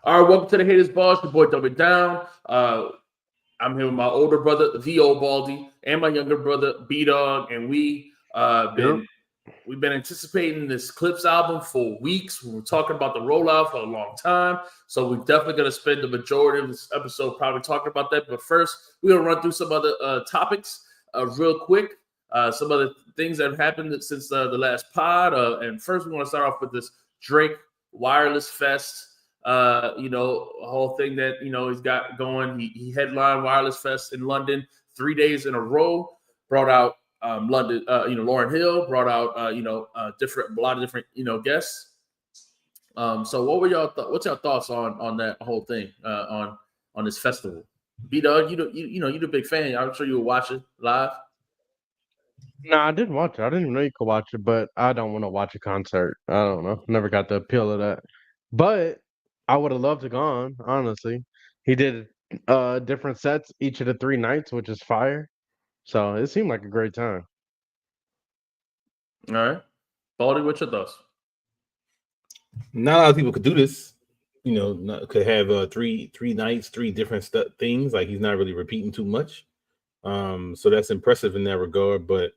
All right, welcome to the Haters Boss. Your boy Dumb It Down. I'm here with my older brother, the old Baldy, and my younger brother, B Dog, and Yep. we've been anticipating this Clipse album for weeks. We were talking about the rollout for a long time, so we're definitely going to spend the majority of this episode probably talking about that. But first, we're going to run through some other topics real quick. Some other things that have happened since the last pod. And first, we want to start off with this Drake Wireless Fest. A whole thing that he's got going. He headlined Wireless Fest in London 3 days in a row. Brought out London, Lauryn Hill. Brought out a lot of different guests. So what were what's your thoughts on that whole thing on this festival? B Dog, you're the big fan. I'm sure you will watch it live. No, I didn't watch it. I didn't even know you could watch it, but I don't want to watch a concert. I don't know. Never got the appeal of that. But I would have loved to go on, honestly. He did different sets each of the 3 nights, which is fire. So it seemed like a great time. All right, Baldy, what's your thoughts? Not a lot of people could do this. Could have three nights, three different things. Like he's not really repeating too much. So that's impressive in that regard. But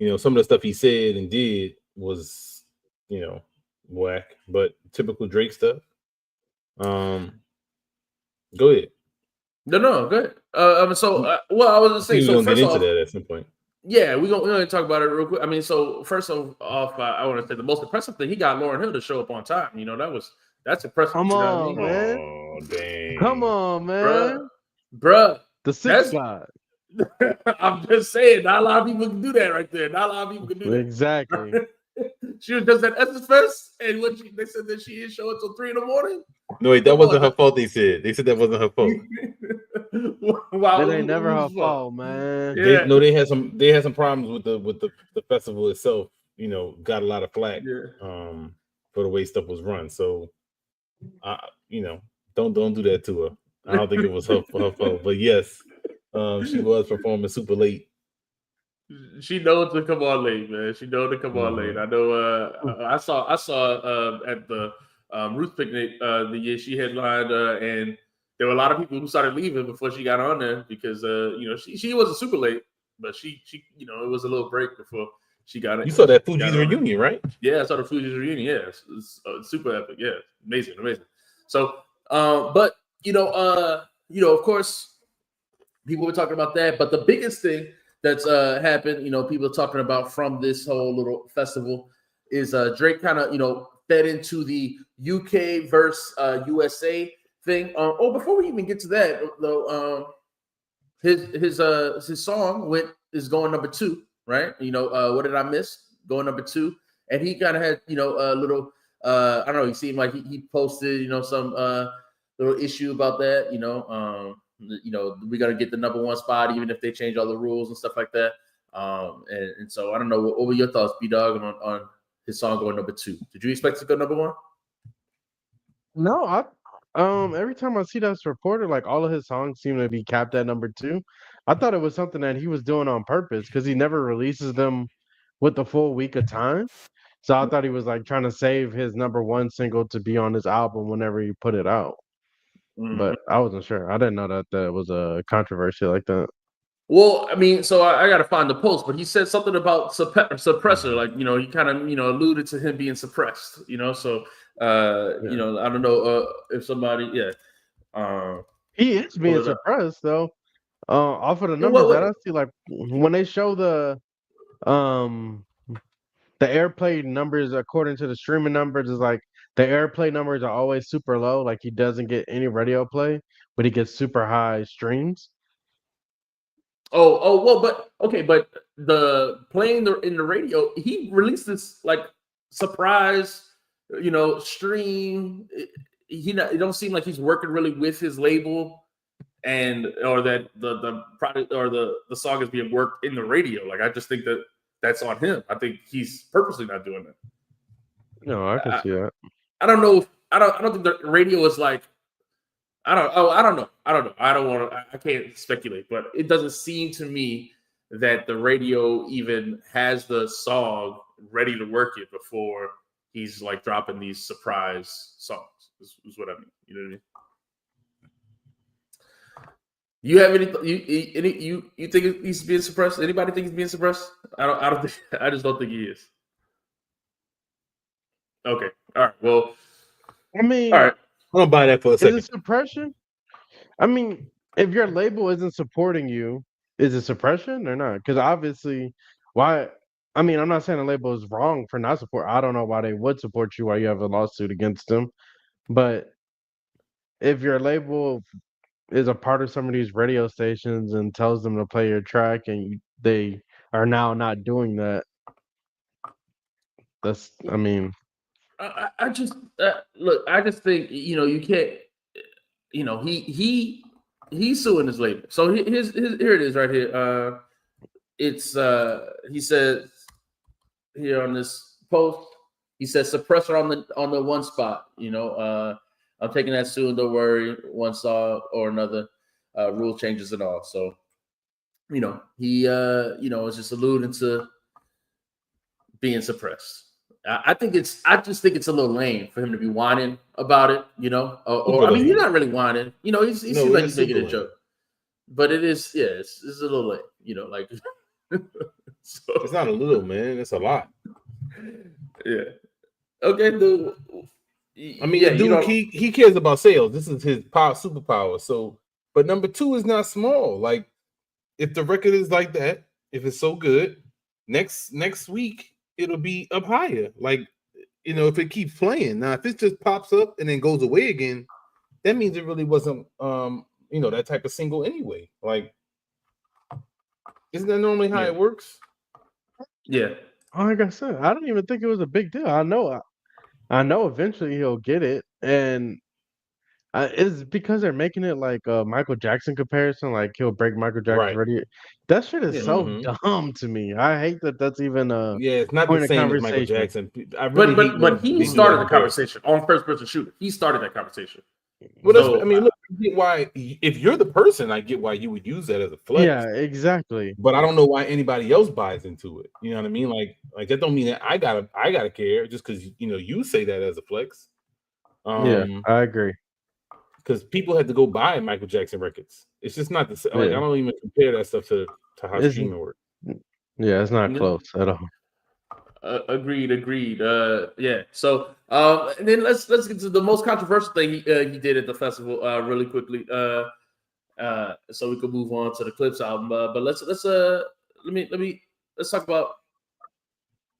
some of the stuff he said and did was, whack. But typical Drake stuff. Go ahead. No, go ahead. I was gonna say. We're So gonna first get into off, that at some point. yeah, we're gonna talk about it real quick. I mean, so first off, I want to say the most impressive thing, he got Lauryn Hill to show up on time. That's impressive. Come you know on, what I mean? man. Oh, dang. Come on, man. Bruh. The six God. I'm just saying, not a lot of people can do that right there. Not a lot of people can do that. Exactly. She was just at Essence Fest, and they said that she didn't show until 3 in the morning. No, wait, that wasn't her fault. They said that wasn't her fault. That ain't never her fault, man. Yeah. They had some problems with the festival itself. Got a lot of flack. For the way stuff was run. So, don't do that to her. I don't think it was her fault. But yes, she was performing super late. She knows to come on late, man. She knows to come on late. I know. I saw at the Ruth picnic the year she headlined, and there were a lot of people who started leaving before she got on there because she wasn't super late, but she it was a little break before she got it. You saw that Fuji's reunion, right? Yeah, I saw the Fuji's reunion. Yeah, it's super epic. Yeah, amazing. So, but of course, people were talking about that. But the biggest thing that's happened, people are talking about from this whole little festival is Drake kind of fed into the UK versus USA thing. Before we even get to that, though, his song is going number 2. Right, what did I miss? Going number 2, and he kind of had a little. I don't know. He seemed like he posted some little issue about that. We got to get the number 1 spot, even if they change all the rules and stuff like that. And so I don't know. What were your thoughts, B Dog, on his song going number 2? Did you expect to go number 1? No, every time I see that's reported, like all of his songs seem to be capped at number 2. I thought it was something that he was doing on purpose because he never releases them with the full week of time. So I thought he was like trying to save his number 1 single to be on his album whenever he put it out. But I wasn't sure. I didn't know that there was a controversy like that. Well, I mean, so I got to find the post, but he said something about suppressor, like he kind of alluded to him being suppressed, So I don't know if somebody, he is being suppressed though. Off of the numbers that I see, like when they show the airplay numbers according to the streaming numbers, is like the airplay numbers are always super low. Like he doesn't get any radio play, but he gets super high streams. Well, but the playing in the radio, he released this like surprise, stream. It don't seem like he's working really with his label, or that the product or the song is being worked in the radio. Like I just think that's on him. I think he's purposely not doing that. No, I can see that. I don't know. I don't think the radio is like. I don't know. I don't want to. I can't speculate, but it doesn't seem to me that the radio even has the song ready to work it before he's like dropping these surprise songs. Is what I mean. You know what I mean? You have you think he's being suppressed? Anybody think he's being suppressed? I don't think. I just don't think he is. Okay. All right. Well. I mean, all right. I'm gonna buy that for a second. Is it suppression? I mean, if your label isn't supporting you, is it suppression or not? Because obviously, why? I mean, I'm not saying the label is wrong for not support. I don't know why they would support you while you have a lawsuit against them. But if your label is a part of some of these radio stations and tells them to play your track and they are now not doing that, that's, I mean, I just look. I just think you can't. He's suing his label. So his here it is right here. It's he says here on this post. He says suppressor on the one spot. I'm taking that soon. Don't worry. One saw or another rule changes and all. So he is just alluding to being suppressed. I just think it's a little lame for him to be whining about it, or I mean, he's not really whining, he seems like he's making a joke, but it is, yeah, it's a little lame, like. So, it's not a little, man. It's a lot. Yeah. Okay, dude. I mean, dude, he cares about sales. This is his superpower. So, but number 2 is not small. Like, if the record is like that, if it's so good, next week it'll be up higher. Like, if it keeps playing. Now, if it just pops up and then goes away again, that means it really wasn't that type of single anyway. Like, isn't that normally how it works? Yeah. Like I said, I don't even think it was a big deal. I know eventually he'll get it, and it's because they're making it like a Michael Jackson comparison, like he'll break Michael Jackson's radio. That shit is so dumb to me. I hate that that's even a it's not point the of same as conversation. Michael Jackson. I really but he started the conversation on first person shooter. He started that conversation. Well, so, I mean, look, I get why if you're the person, I get why you would use that as a flex. Yeah, exactly. But I don't know why anybody else buys into it. You know what I mean? Like that don't mean that I gotta care just because you say that as a flex. Yeah, I agree. Because people had to go buy Michael Jackson records. It's just not the same. Like, I don't even compare that stuff to how streaming works. Yeah, it's not close at all. Agreed. Yeah. So, and then let's get to the most controversial thing he did at the festival really quickly. So we could move on to the Clipse album. But let's talk about.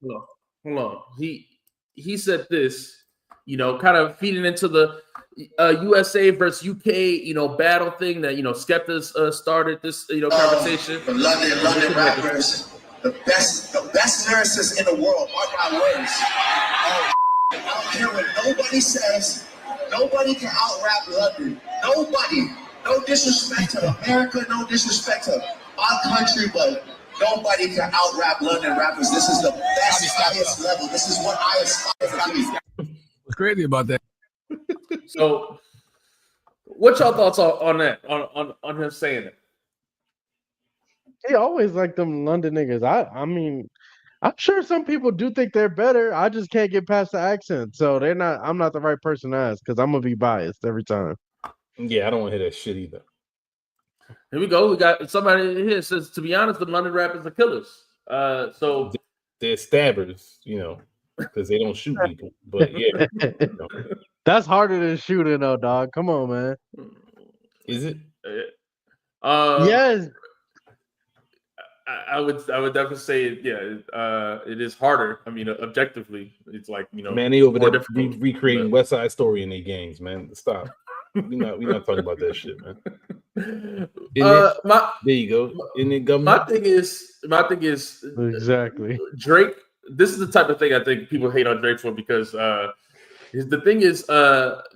Hold on. He said this, kind of feeding into the USA versus UK, battle thing that Skepta's started this conversation. London rappers. The best lyricists in the world, mark my words. I don't care what nobody says. Nobody can out-rap London. Nobody. No disrespect to America, no disrespect to our country, but nobody can out-rap London rappers. This is the best, highest level. This is what I aspire to be. What's crazy about that? So, what's your thoughts on that? On him saying that? He always like them London niggas. I mean, I'm sure some people do think they're better. I just can't get past the accent. So I'm not the right person to ask because I'm gonna be biased every time. Yeah, I don't want to hear that shit either. Here we go. We got somebody here says, to be honest, the London rappers are killers. So they're stabbers, because they don't shoot people. But yeah. That's harder than shooting though, dog. Come on, man. Is it? Yes. I would definitely say it is harder. I mean, objectively, it's like man, they over there recreating West Side Story in their games, man. Stop. We're not talking about that shit, man. There you go. In the government. My thing is exactly Drake. This is the type of thing I think people hate on Drake for because the thing is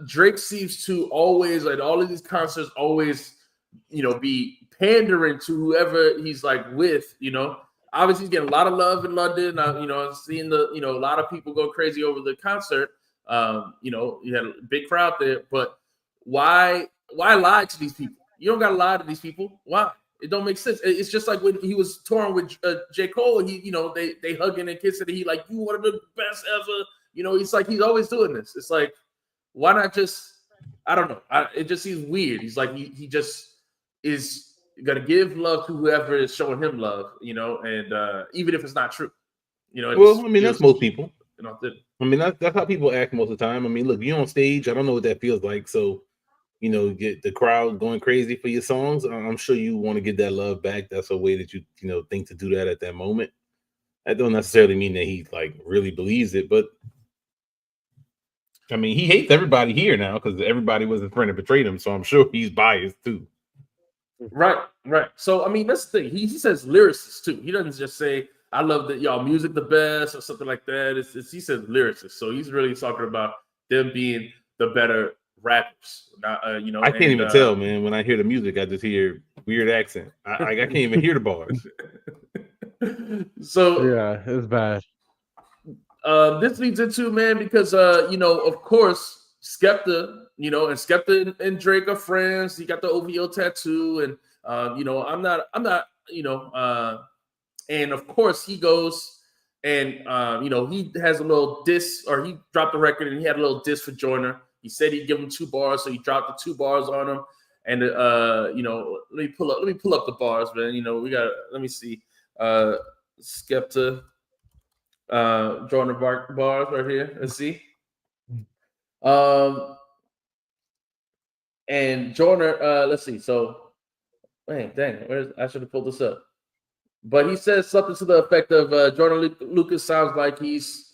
Drake seems to always at all of these concerts always be pandering to whoever he's like with, obviously he's getting a lot of love in London. I'm seeing a lot of people go crazy over the concert. You had a big crowd there, but why lie to these people? You don't got to lie to these people. Why? It don't make sense. It's just like when he was touring with J. Cole, they hugging and kissing, and he like, you one of the best ever. You know, he's always doing this. It's like, why not just? I don't know. It just seems weird. He's like he just is gonna give love to whoever is showing him love. You know, and even if it's not true, you know. Well, I mean, that's most people. I mean, that's how people act most of the time. I mean, look, you're on stage. I don't know what that feels like. So, you know, get the crowd going crazy for your songs. I'm sure you want to get that love back. That's a way that you think to do that at that moment. That don't necessarily mean that he like really believes it, but I mean, he hates everybody here now because everybody was his friend and betrayed him. So I'm sure he's biased too. Right. So I mean, that's the thing. He says lyricists too. He doesn't just say I love that y'all music the best or something like that. He says lyricists. So he's really talking about them being the better rappers. Not, I can't even tell, man. When I hear the music, I just hear weird accent. I can't even hear the bars. So yeah, it's bad. This leads into, man, because of course, Skepta, and Skepta and Drake are friends. He got the OVO tattoo, and I'm not, and of course he goes and he has a little diss, or he dropped the record and he had a little diss for Joyner. He said he'd give him 2 bars, so he dropped the 2 bars on him. And let me pull up the bars, man. Let me see. Skepta, Joyner bars right here. Let's see. And Joyner, let's see. So, dang, I should have pulled this up. But he says something to the effect of Joyner Lucas sounds like he's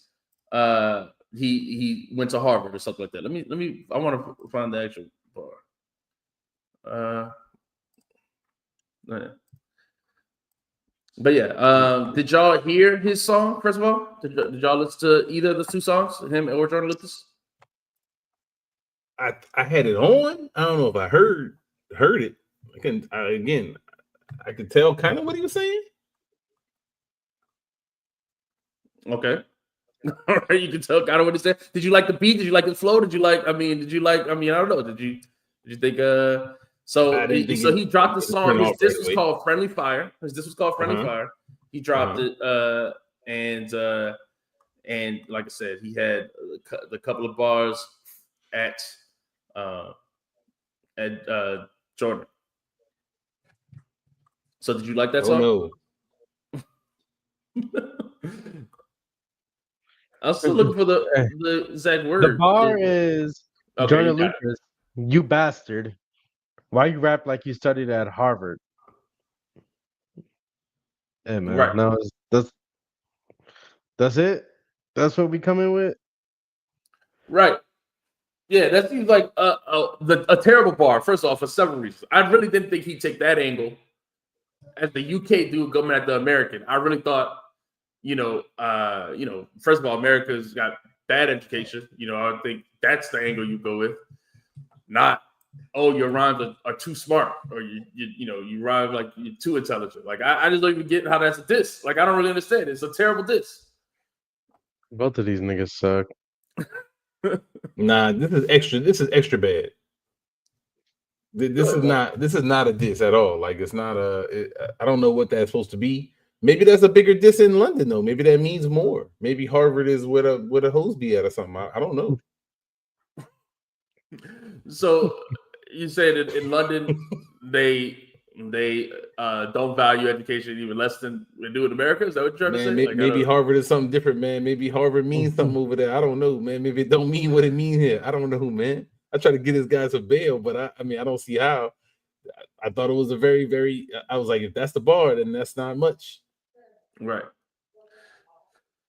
he went to Harvard or something like that. Let me. I want to find the actual bar. But yeah, did y'all hear his song? First of all, did y'all listen to either of the 2 songs, him or Joyner Lucas? I had it on. I don't know if I heard it. I could tell kind of what he was saying. Okay. All right, you can tell kind of what he said. Did you like the beat? Did you like the flow? I don't know. Did you think so he dropped the song. His diss was called Friendly Fire. Fire. He dropped it and like I said, he had a couple of bars at Joyner. So did you like that song? No. I'm still looking for the exact word. The bar is Joyner Lucas, you bastard. Why you rap like you studied at Harvard? Yeah, man. Right. No, that's it. That's what we come in with. Right. Yeah, that seems like a terrible bar. First off, for several reasons. I really didn't think he'd take that angle as the UK dude coming at the American. I really thought, first of all, America's got bad education. I think that's the angle you go with, not your rhymes are too smart, or you rhyme like you're too intelligent. Like I just don't even get how that's a diss. Like I don't really understand. It's a terrible diss. Both of these niggas suck. Nah, this is extra bad. This is not a diss at all. Like it's not I don't know what that's supposed to be. Maybe that's a bigger diss in London though. Maybe that means more. Maybe Harvard is where a hose be at or something. I don't know. So you say that in London they don't value education even less than they do in America? Is that what you're trying to say? Maybe Harvard is something different, man. Maybe Harvard means something over there. I don't know, man. Maybe it don't mean what it means here. I don't know, man. I try to get this guy some bail, but I don't see how. I thought it was a very, very. I was like, if that's the bar, then that's not much. Right.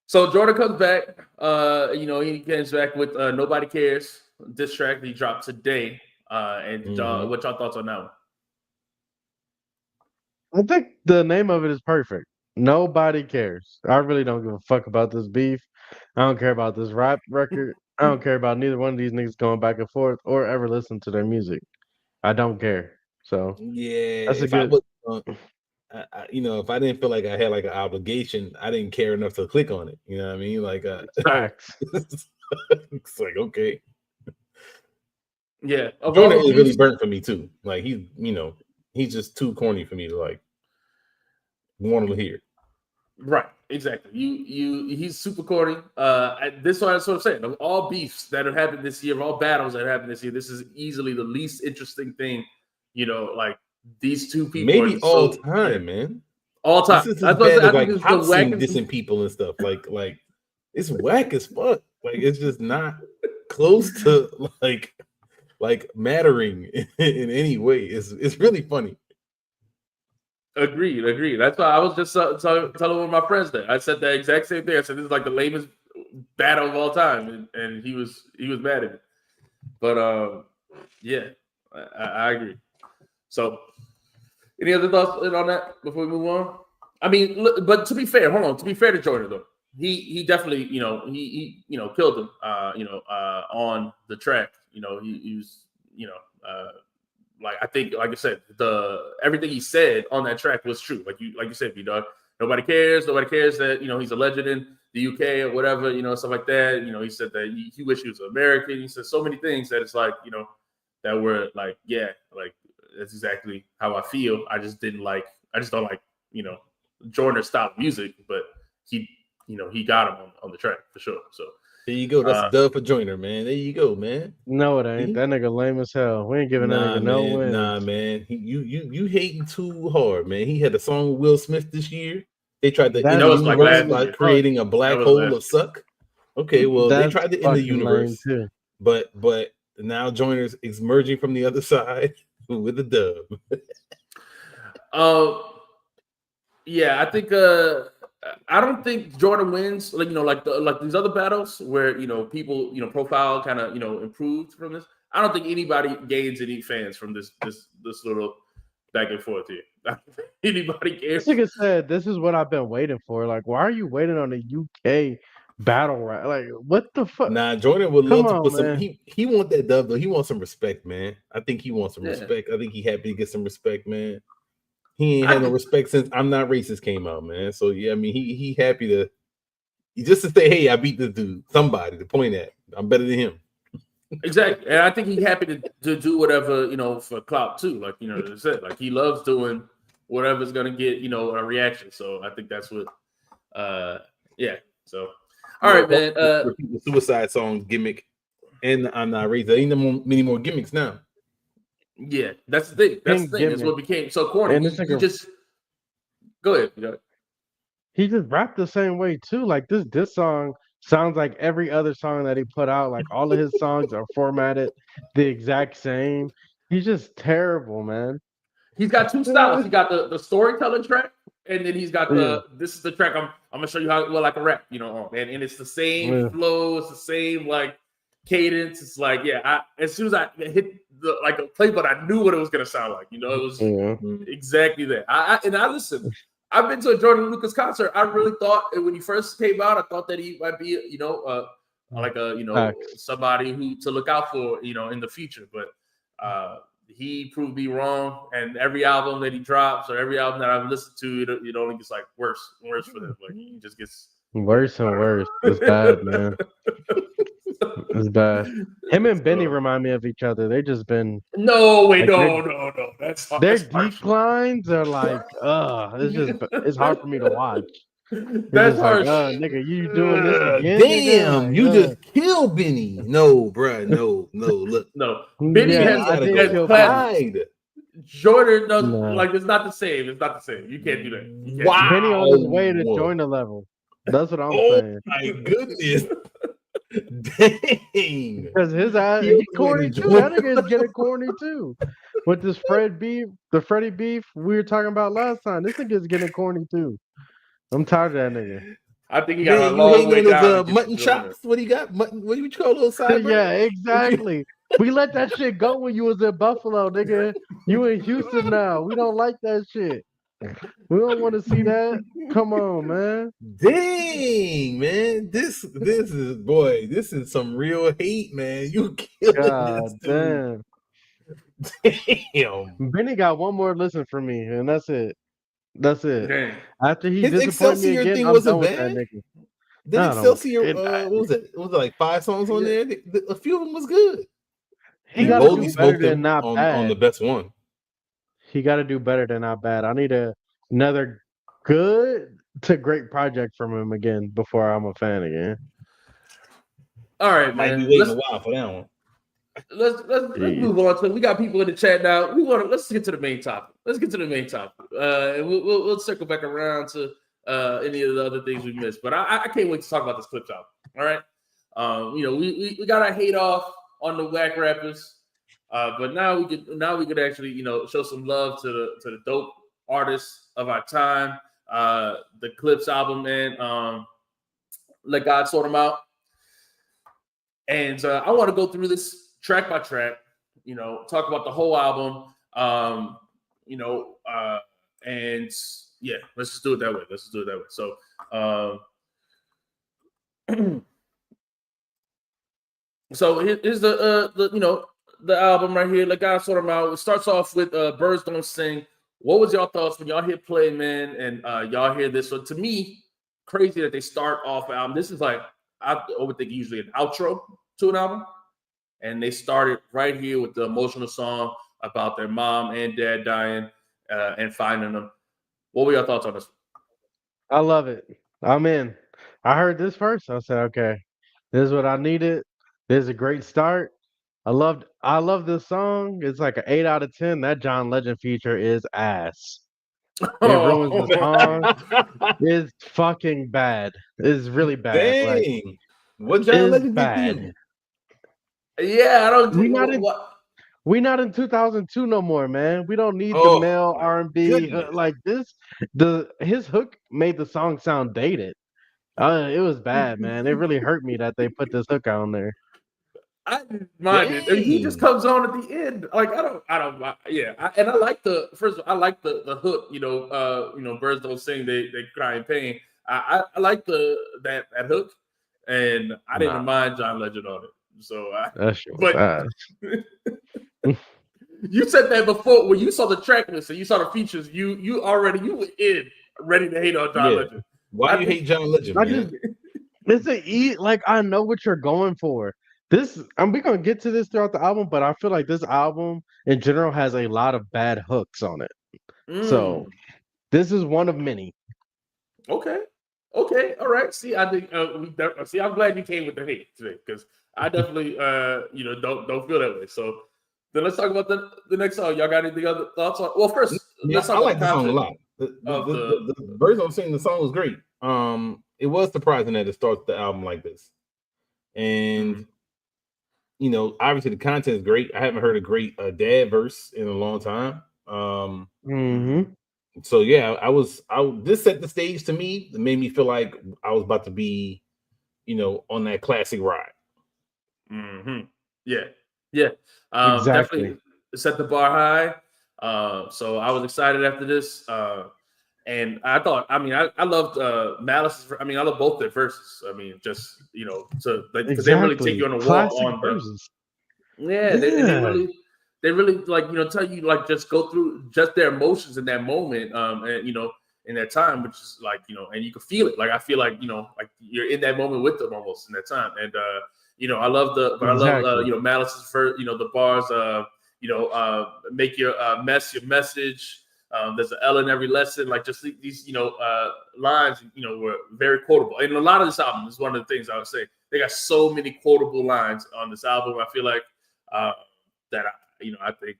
So Joyner comes back. He comes back with "Nobody Cares" diss track that he dropped today. What y'all thoughts on that one? I think the name of it is perfect. Nobody cares. I really don't give a fuck about this beef. I don't care about this rap record. I don't care about neither one of these niggas going back and forth or ever listen to their music. I don't care. So yeah, that's a good. If I didn't feel like I had like an obligation, I didn't care enough to click on it. You know what I mean? Like, facts. It's like okay. Yeah, Joyner is really burnt for me too. Like he's just too corny for me to like want to hear. Right. exactly. He's super corny. This is what I'm sort of saying. Of all beefs that have happened this year, of all battles that have happened this year, this is easily the least interesting thing. Like these two people. Maybe all time, man. All time. This is as bad as like Pop Sing wackest... dissing people and stuff. Like it's whack as fuck. Like it's just not close to like mattering in any way. It's really funny. Agreed. That's why I was just telling one of my friends that I said the exact same thing. I said this is like the lamest battle of all time, and he was mad at me. But yeah, I agree. So, any other thoughts on that before we move on? I mean, but to be fair, hold on. To be fair to Joyner though, he definitely he killed him on the track. He was like I think, like I said, everything he said on that track was true. Like you said, B-Dog. Nobody cares that he's a legend in the UK or whatever, stuff like that. He said that he wished he was American. He said so many things that it's like that were like, yeah, like that's exactly how I feel. I just don't like Joyner style music, but he got him on the track for sure. So. There you go. That's a dub for Joyner, man. There you go, man. No, it ain't. That nigga lame as hell. We ain't giving that nigga no wins. Nah, man. You hating too hard, man. He had a song with Will Smith this year. They tried to end the universe by creating a black hole of suck. Okay, well, they tried to end the universe. But now Joyner's emerging from the other side with a dub. Yeah, I think I don't think Joyner wins like these other battles where people profile kind of improved from this. I don't think anybody gains any fans from this little back and forth here. Anybody cares? This nigga said this is what I've been waiting for. Like, why are you waiting on a UK battle rap? Like, what the fuck? Nah, Joyner would love to put some. He want that dub though. He wants some respect, man. I think he wants some respect. I think he happy to get some respect, man. He ain't had no respect since I'm Not Racist came out, man. So yeah, I mean, he happy to just to say, hey, I beat this dude. Somebody to point at. I'm better than him. Exactly, and I think he's happy to do whatever for clout too. Like I said, like he loves doing whatever's gonna get a reaction. So I think that's what. Yeah. So all right, man. The Suicide Song gimmick, and I'm Not Racist. There ain't many more gimmicks now. Yeah, that's the thing. That's the thing. It's what became so corny. And you just go ahead. He just rapped the same way too. Like this song sounds like every other song that he put out. Like all of his songs are formatted the exact same. He's just terrible, man. He's got two styles. He got the storytelling track, and then he's got this is the track I'm gonna show you how well I can rap. And it's the same flow. It's the same like cadence. It's like as soon as I hit the play button, I knew what it was gonna sound like. It was exactly that. I listen. I've been to a Jordan Lucas concert. I really thought when he first came out, I thought that he might be somebody who to look out for in the future. But he proved me wrong. And every album that he drops or every album that I've listened to, it only gets like worse and worse for him. Like he just gets worse and worse. It's bad, man. It's bad. Him and Benny remind me of each other. They just been no. That's their declines are like, it's hard for me to watch. That's harsh. Like, nigga, you doing this again? Damn, you just killed Benny. No, bro, no. Look, no. Benny has pride. Joyner, like it's not the same. It's not the same. You can't do that. Wow, Benny on his way to Joyner level. That's what I'm saying. My goodness. Dang, because his ass he's corny too. That nigga is getting corny too. With this the Freddie beef we were talking about last time. This nigga is getting corny too. I'm tired of that nigga. I think he got a long way down. Mutton chops. What he got? Mutton. What do you call those side? Yeah, exactly. We let that shit go when you was in Buffalo, nigga. You in Houston now. We don't like that shit. We don't want to see that. Come on, man. Dang, man. This is some real hate, man. You killing this dude. Damn. Benny got one more listen for me, and that's it. Dang. After he his disappointed me again, I'm done with that nigga. Then Excelsior, what was it? Was it like 5 songs on there? A few of them was good. He got to do better than not bad. On the best one. He got to do better than not bad. I need another good It's a great project from him again. Before I'm a fan again. All right, Might man. be waiting a while for that one. Let's move on to. We got people in the chat now. Let's get to the main topic. And we'll circle back around to any of the other things we missed. But I can't wait to talk about this Clipse album. All right. We got our hate off on the whack rappers, but now we could actually show some love to the dope artists of our time. The Clipse album, man. Let God sort them out. And I want to go through this track by track, talk about the whole album, and yeah, let's just do it that way. So, so here's the album right here. Let God sort them out. It starts off with Birds Don't Sing. What was y'all thoughts when y'all hit play, man, and y'all hear this? So to me, crazy that they start off the album. This is like, I would think usually an outro to an album. And they started right here with the emotional song about their mom and dad dying and finding them. What were your thoughts on this? I love it. I'm in. I heard this first. I said, okay, this is what I needed. This is a great start. I love this song. It's like an 8 out of 10. That John Legend feature is ass. It ruins the song. It's fucking bad. It's really bad. Dang. Like, what John Legend bad. Yeah, I don't. We not in 2002 no more, man. We don't need the male R&B like this. His hook made the song sound dated. It was bad, man. It really hurt me that they put this hook on there. I didn't mind it. I mean, he just comes on at the end. Like I don't. Yeah, and I like the hook. Birds don't sing, they cry in pain. I like that hook, and I didn't mind John Legend on it. So that shit was ass. You said that before when you saw the track list and you saw the features. You were in ready to hate on John Legend. Why do you hate John Legend, man? Like, I know what you're going for. We're gonna get to this throughout the album, but I feel like this album in general has a lot of bad hooks on it. So this is one of many. Okay, all right. See, I think I'm glad you came with the hate today because I definitely don't feel that way. So then let's talk about the next song. Y'all got anything other thoughts on? Well, first, let's talk I like about the song a lot. The Birds Don't Sing, the song was great. It was surprising that it starts the album like this, and obviously the content is great. I haven't heard a great dad verse in a long time. So yeah, this set the stage to me. It made me feel like I was about to be, on that classic ride. Yeah. Exactly. Definitely set the bar high. So I was excited after this. And I thought, I loved Malice. I love both their verses. Because they really take you on a walk on verses. Yeah, they really tell you just go through just their emotions in that moment, in that time, which is and you can feel it. Like I feel like you're in that moment with them almost in that time. And I love Malice's first, the bars, make your mess your message. There's an L in every lesson. Like just these lines, were very quotable. And a lot of this album is one of the things I would say. They got so many quotable lines on this album. I feel like that I think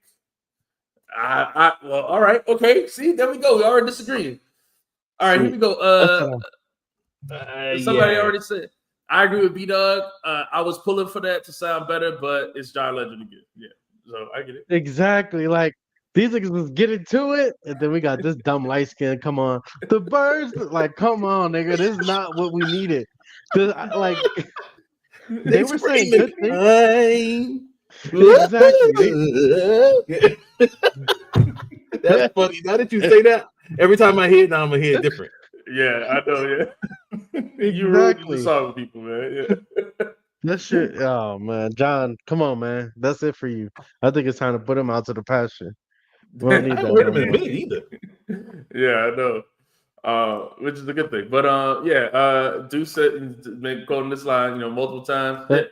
well, all right, okay. See, there we go. We already disagreeing. All right, here we go. Somebody already said. I agree with B-Dog. I was pulling for that to sound better, but it's John Legend again. Yeah, so I get it. Exactly. Like these niggas was getting to it, and then we got this dumb light skin. Come on, the birds. Like, come on, nigga. This is not what we needed. Like they were saying good things. Exactly. That's funny. Now that you say that, every time I hear it, now I'm gonna hear it different. Yeah, I know. Yeah, you ruined the song with people, man. Yeah. That shit. Oh man, John, come on, man. That's it for you. I think it's time to put him out to the pasture. We don't need I haven't heard him in a minute either. Yeah, I know. Which is a good thing. But Deuce been quoting this line, multiple times. Yeah.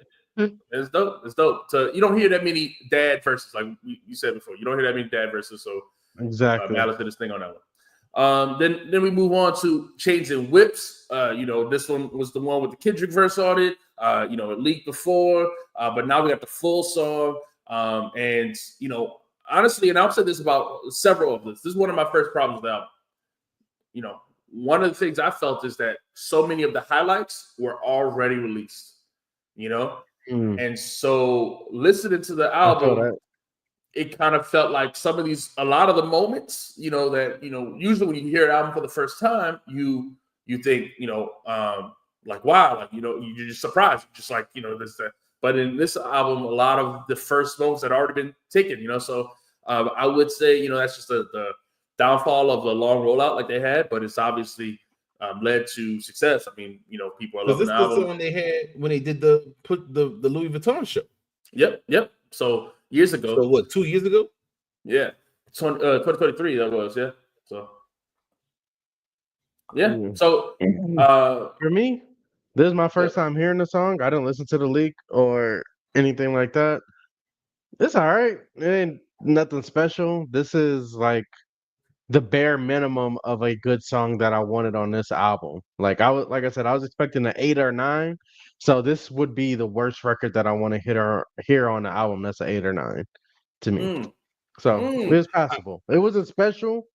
It's dope. It's dope. You don't hear that many dad verses, like you said before. You don't hear that many dad verses. So exactly. Malice did his thing on that Then we move on to Chains and Whips. This one was the one with the Kendrick verse on it. It leaked before, but now we got the full song. Honestly, and I've said this about several of this. This is one of my first problems with the album. One of the things I felt is that so many of the highlights were already released. And so listening to the album, it kind of felt like a lot of the moments, usually when you hear an album for the first time, you think, like, wow, like, you're just surprised, just like, this. But in this album, a lot of the first moments had already been taken, so I would say, that's just the downfall of a long rollout like they had, but it's obviously led to success. I mean, people are loving the album. This is the one they had when they did the Louis Vuitton show. Yep. So years ago. So what? 2 years ago? Yeah, 2023 that was. Yeah. So yeah. So for me, this is my first time hearing the song. I didn't listen to the leak or anything like that. It's all right. It ain't nothing special. This is like the bare minimum of a good song that I wanted on this album. Like I said, I was expecting an 8 or 9. So this would be the worst record that I want to hear on the album. That's an 8 or 9 to me. So it was passable. It wasn't special,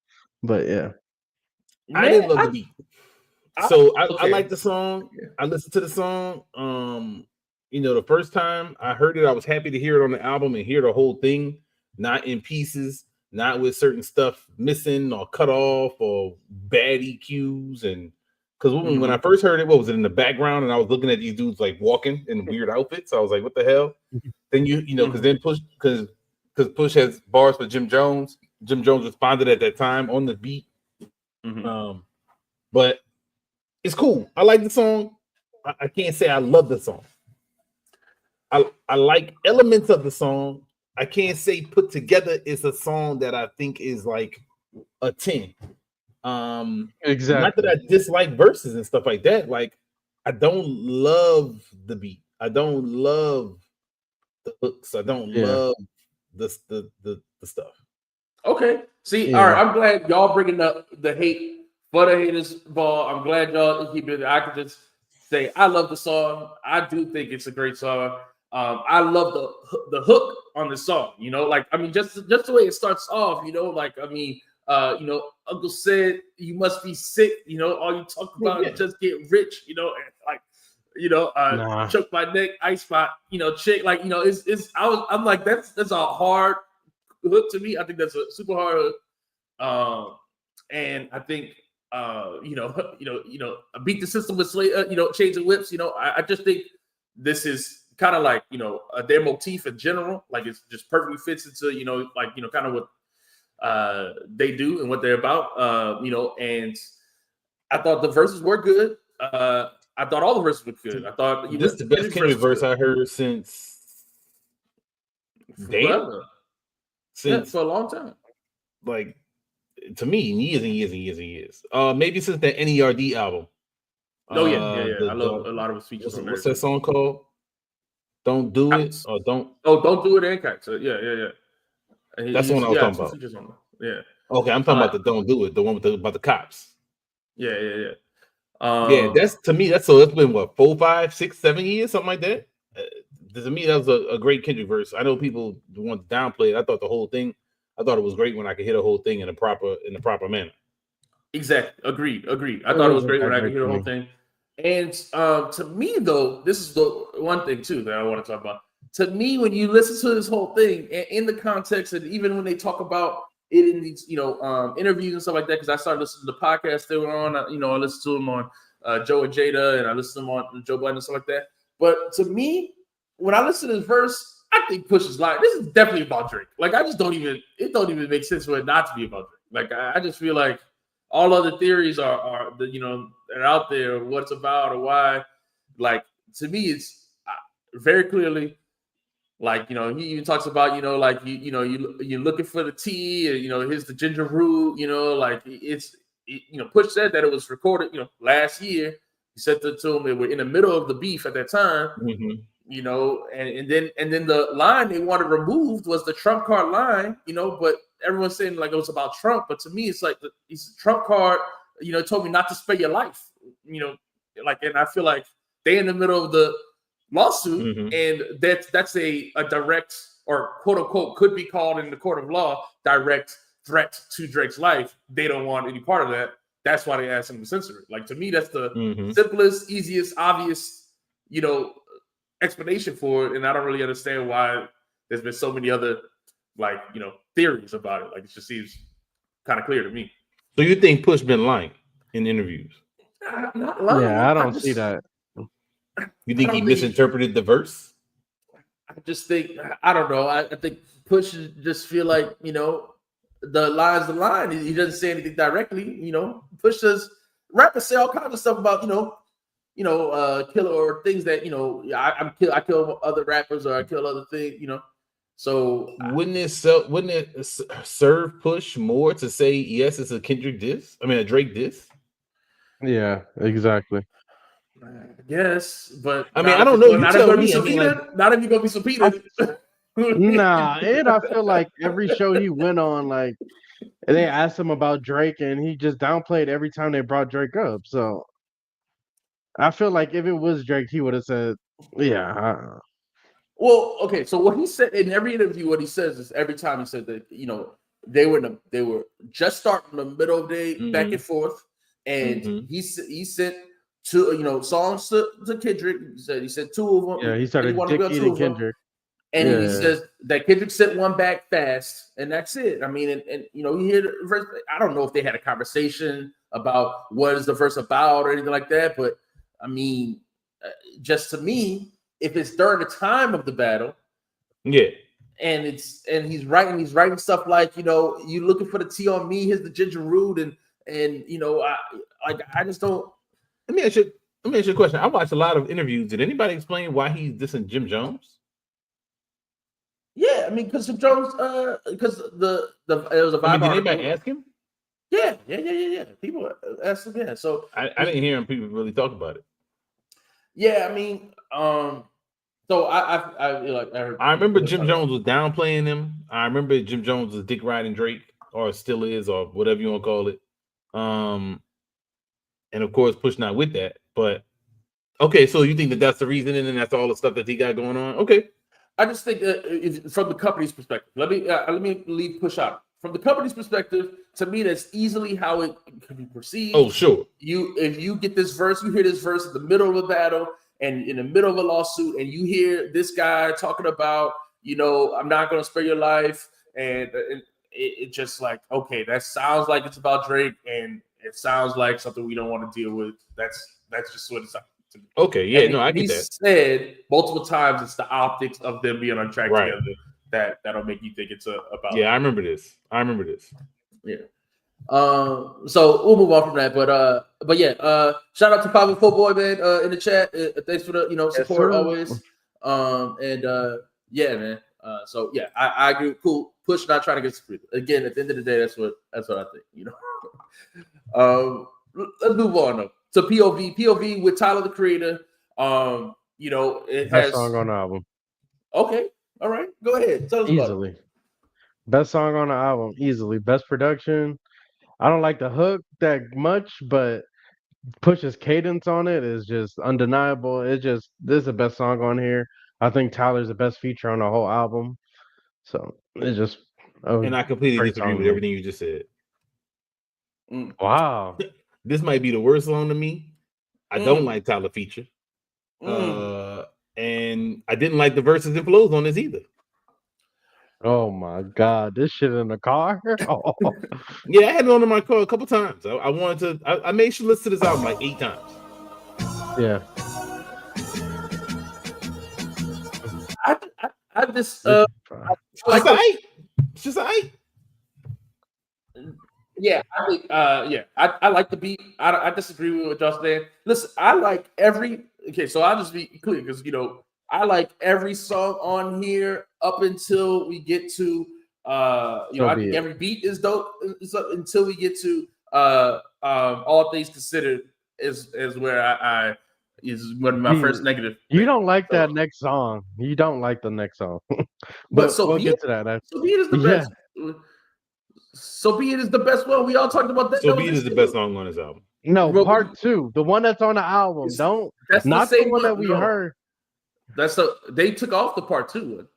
but yeah. I didn't love the beat. So I like the song. I listened to the song. The first time I heard it, I was happy to hear it on the album and hear the whole thing, not in pieces, not with certain stuff missing or cut off or bad EQs. And because when I first heard it, what was it in the background? And I was looking at these dudes like walking in weird outfits. I was like, what the hell? Then because Push has bars for Jim Jones. Jim Jones responded at that time on the beat. But it's cool. I like the song. I can't say I love the song. I like elements of the song. I can't say put together is a song that I think is like a 10. Exactly. Not that I dislike verses and stuff like that. Like, I don't love the beat. I don't love the hooks. I don't love the stuff. Okay. See, all right. I'm glad y'all bringing up the hate for the haters ball. I'm glad y'all keep it. I can just say I love the song. I do think it's a great song. I love the hook on the song. Just the way it starts off. Uncle said you must be sick. All you talk about is just get rich. Choke my neck, ice spot. Chick. I'm like that's a hard hook to me. I think that's a super hard hook. And I think beat the system with Chains and Whips. I just think this is kind of like their motif in general. Like it just perfectly fits into kind of what they do and what they're about. And I thought the verses were good. I thought all the verses were good. I thought this is the best Kendrick verse I heard since for a long time. Like, to me, years and years and years and years. Maybe since the NERD album. Oh yeah. I love a lot of his features. What's that song called? Don't Do It or Don't. Oh, Don't Do It and Kite. So yeah. That's the one I was talking about. Yeah. Okay, I'm talking about the Don't Do It, the one about the cops. Yeah. That's to me. That's been what 4, 5, 6, 7 years, something like that. To me, that was a great Kendrick verse. I know people want to downplay it. I thought the whole thing. I thought it was great when I could hear the whole thing in the proper manner. Exactly. Agreed. I thought it was great when I could hear the whole thing. And to me, though, this is the one thing too that I want to talk about. To me, when you listen to this whole thing in the context, and even when they talk about it in these, interviews and stuff like that, because I started listening to the podcast they were on. I listened to them on Joe and Jada, and I listened to them on Joe Budden and stuff like that. But to me, when I listen to this verse, I think Push is lying. This is definitely about Drake. Like, it don't even make sense for it not to be about Drake. Like, I just feel like all other theories are out there, what it's about or why. Like, to me, it's very clearly, like, he even talks about, you're looking for the tea, and, here's the ginger root, like Push said that it was recorded, last year. He said to him they were in the middle of the beef at that time, and then the line they wanted removed was the Trump card line, but everyone's saying like it was about Trump, but to me, it's like he's a Trump card. Told me not to spare your life. And I feel like they in the middle of the lawsuit, and that's a direct or quote unquote could be called in the court of law direct threat to Drake's life. They don't want any part of that. That's why they asked him to censor it. Like, to me, that's the simplest, easiest, obvious, explanation for it. And I don't really understand why there's been so many other theories about it. Like, it just seems kind of clear to me. So you think Push been lying in interviews? Not lying. Yeah, I don't see that. You think he misinterpreted the verse? I just think, I don't know. I think Push just feel like, the line's the line. He doesn't say anything directly, Push does, rappers say all kinds of stuff about, kill or things that, I kill other rappers or I kill other things, So wouldn't it serve Push more to say yes, it's a Kendrick diss? I mean, a Drake diss? Yeah, exactly. Yes, but I mean, I don't know. You tell me. Not if you're gonna be subpoenaed. Nah, and I feel like every show he went on, like they asked him about Drake, and he just downplayed every time they brought Drake up. So I feel like if it was Drake, he would have said, "Yeah." Well, okay. So what he said in every interview, what he says is every time he said that they were just starting the middle of the day back and forth, and he sent two songs to Kendrick. He said two of them. Yeah, he started dick-eating Kendrick. And he says that Kendrick sent one back fast, and that's it. I mean, and you hear the verse. I don't know if they had a conversation about what is the verse about or anything like that, but I mean, just to me, if it's during the time of the battle, and he's writing stuff like you looking for the tea on me, here's the ginger root, and I just don't. Let me ask you a question. I watched a lot of interviews. Did anybody explain why he's dissing Jim Jones? Yeah, I mean, because Jones, because it was a vibe. Did anybody ask him? Yeah. People asked him. Yeah, so I didn't hear him. People really talk about it. Yeah, I mean, so I remember Jim Jones was downplaying him. I remember Jim Jones was dick riding Drake, or still is, or whatever you want to call it. And of course, Push not with that. But okay, so you think that's the reason, and then that's all the stuff that he got going on? Okay. I just think that from the company's perspective, let me leave Push out. From the company's perspective, to me, that's easily how it can be perceived. Oh, sure. If you get this verse, you hear this verse in the middle of a battle and in the middle of a lawsuit, and you hear this guy talking about, I'm not going to spare your life, and it just like, okay, that sounds like it's about Drake, and it sounds like something we don't want to deal with. That's just what it's like. Okay, yeah, I get that. He said multiple times it's the optics of them being on track together that'll make you think it's about. Yeah, I remember this. Yeah. So we'll move on from that, but yeah. Shout out to Papa Footboy man in the chat. Thanks for the support always. Yeah, man. So yeah, I agree. Cool. Push not trying to get screwed. Again, at the end of the day, that's what I think. Let's move on though. So POV with Tyler the Creator. It has best song on the album. Okay, all right, go ahead. Tell us easily about it. Best song on the album, easily. Best production. I don't like the hook that much, but Push's cadence on it is just undeniable. This is the best song on here. I think Tyler's the best feature on the whole album. So it's just. And I completely disagree with everything you just said. Wow. This might be the worst song to me. I don't like Tyler feature. And I didn't like the verses and flows on this either. Oh my God. This shit in the car? Oh. Yeah, I had it on in my car a couple times. I wanted to, I made sure to listen to this album like 8 times. Yeah. I just it's just aight. Yeah, I think I like the beat. I disagree with what y'all saying. Listen, I like so I'll just be clear because I like every song on here up until we get to I think every beat is dope until we get to All Things Considered is where I is one of my first negative. You don't like that next song. You don't like the next song. but so we'll beat, get to that. So beat is the best. So Be It is the best one. We all talked about that. So Be It is the best song on his album. No, Bro, part 2, the one that's on the album. That's Not the same one that we no. heard. They took off the part 2 one.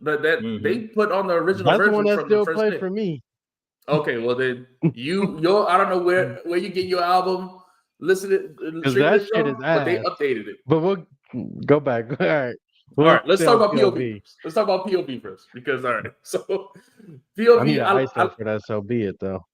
They put on the original That's the version one that from still the first played day. for me. Okay, well then your I don't know where you get your album. Listen to That shit is but they ass. updated it. But we'll go back. All right. All right, let's talk about POV. Let's talk about POV first, because all right, so POV. I need an ISO for that. So be it though.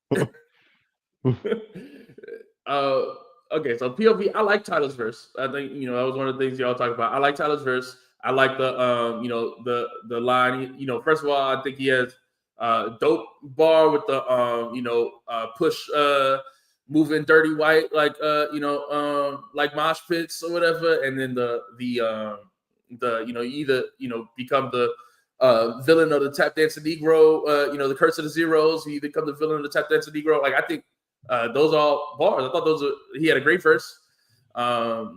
Okay, so POV. I like Tyler's verse. I think that was one of the things y'all talk about. I like Tyler's verse. I like the the line. First of all, I think he has dope bar with the push moving dirty white like like mosh pits or whatever, and then the you either become the villain of the tap dancing Negro, the curse of the zeros. You either become the villain of the tap dancing Negro. Like I think those are all bars. I thought he had a great verse. I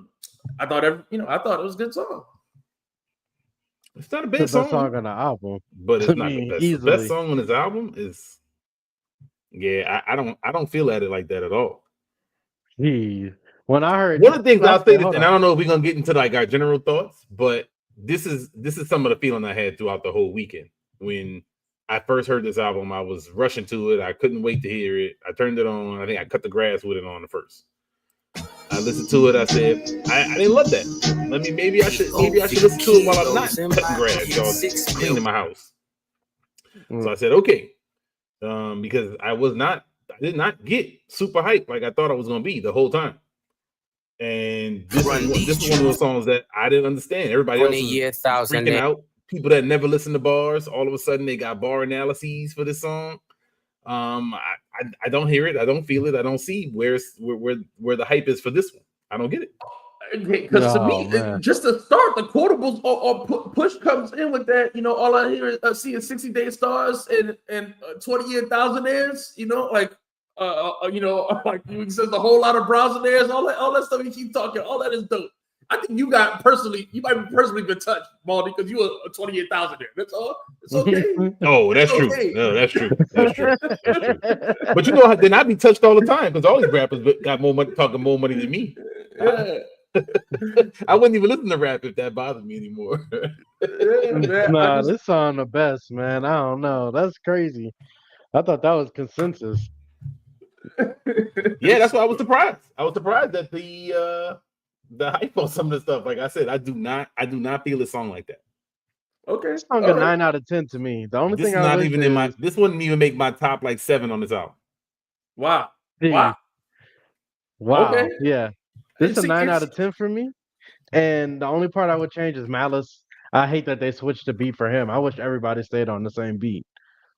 thought I thought it was a good song. It's not a bad song on the album, but it's not the best. Easily. The best song on his album is, I don't feel at it like that at all. Jeez. When I heard one of the things I'll say, and on. I don't know if we're gonna get into like our general thoughts, but this is some of the feeling I had throughout the whole weekend. When I first heard this album, I was rushing to it. I couldn't wait to hear it. I turned it on. I think I cut the grass with it on the first. I listened to it. I said, I didn't love that. Maybe I should listen to it while I'm not cutting grass or cleaning my house. So I said, okay, because I did not get super hyped like I thought I was gonna be the whole time. And this is one of those songs that I didn't understand. Everybody else was freaking out. People that never listen to bars, all of a sudden they got bar analyses for this song. I don't hear it. I don't feel it. I don't see where the hype is for this one. I don't get it. Because to me, just to start, the quotables or push comes in with that. All I hear is seeing 60-day stars and 20-year thousandaires. Like you said, a whole lot of browsinaires, all that stuff you keep talking. All that is dope. I think you might be personally been touched, Baldy, because you a 28,000 there. That's all. It's okay. Oh, that's true. No, that's true. That's true. But then I'd be touched all the time because all these rappers got more money, talking more money than me. Yeah. I wouldn't even listen to rap if that bothered me anymore. Nah, this song the best, man. I don't know. That's crazy. I thought that was consensus. Yeah, that's why I was surprised. I was surprised that the hype on some of the stuff. Like I said, I do not feel a song like that. Okay, this song a 9 out of 10 to me. The only thing I even in this wouldn't even make my top like 7 on this album. Wow. Okay. Yeah. This is a 9 out of 10 for me. And the only part I would change is Malice. I hate that they switched the beat for him. I wish everybody stayed on the same beat.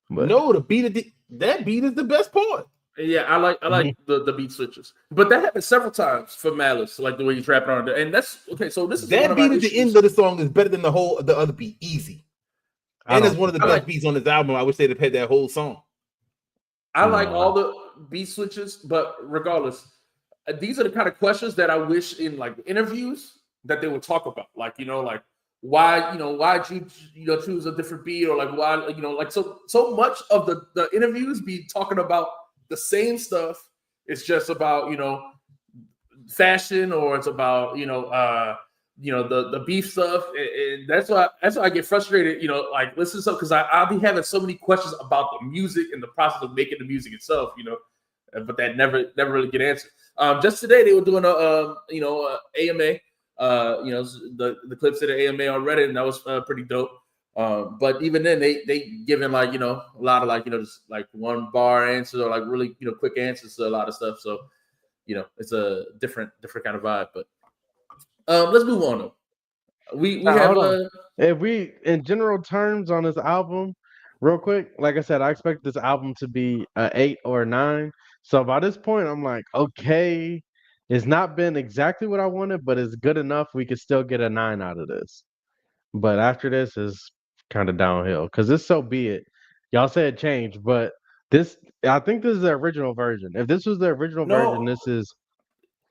But no, that beat is the best part. Yeah, I like the beat switches, but that happened several times for Malice, like the way he's rapping on it, and that's okay. So this is that beat at the end of the song is better than the other beat, easy, and it's one of the best beats on this album. I wish they'd have had that whole song. I like all the beat switches, but regardless, these are the kind of questions that I wish in like interviews that they would talk about, like like why'd you choose a different beat, or like why like so much of the interviews be talking about the same stuff. It's just about fashion, or it's about the beef stuff, and that's why I get frustrated. Like listen to because I'll be having so many questions about the music and the process of making the music itself. But that never really get answered. Just today they were doing a AMA. The clips of the AMA on Reddit, and that was pretty dope. But even then, they given like a lot of like just like one bar answers, or like really quick answers to a lot of stuff. So it's a different kind of vibe. But let's move on though. We have if we in general terms on this album, real quick. Like I said, I expect this album to be an 8 or a 9. So by this point, I'm like, okay, it's not been exactly what I wanted, but it's good enough. We could still get a 9 out of this. But after this is kind of downhill because this So Be It. Y'all said change, but I think this is the original version. If this was the original version, this is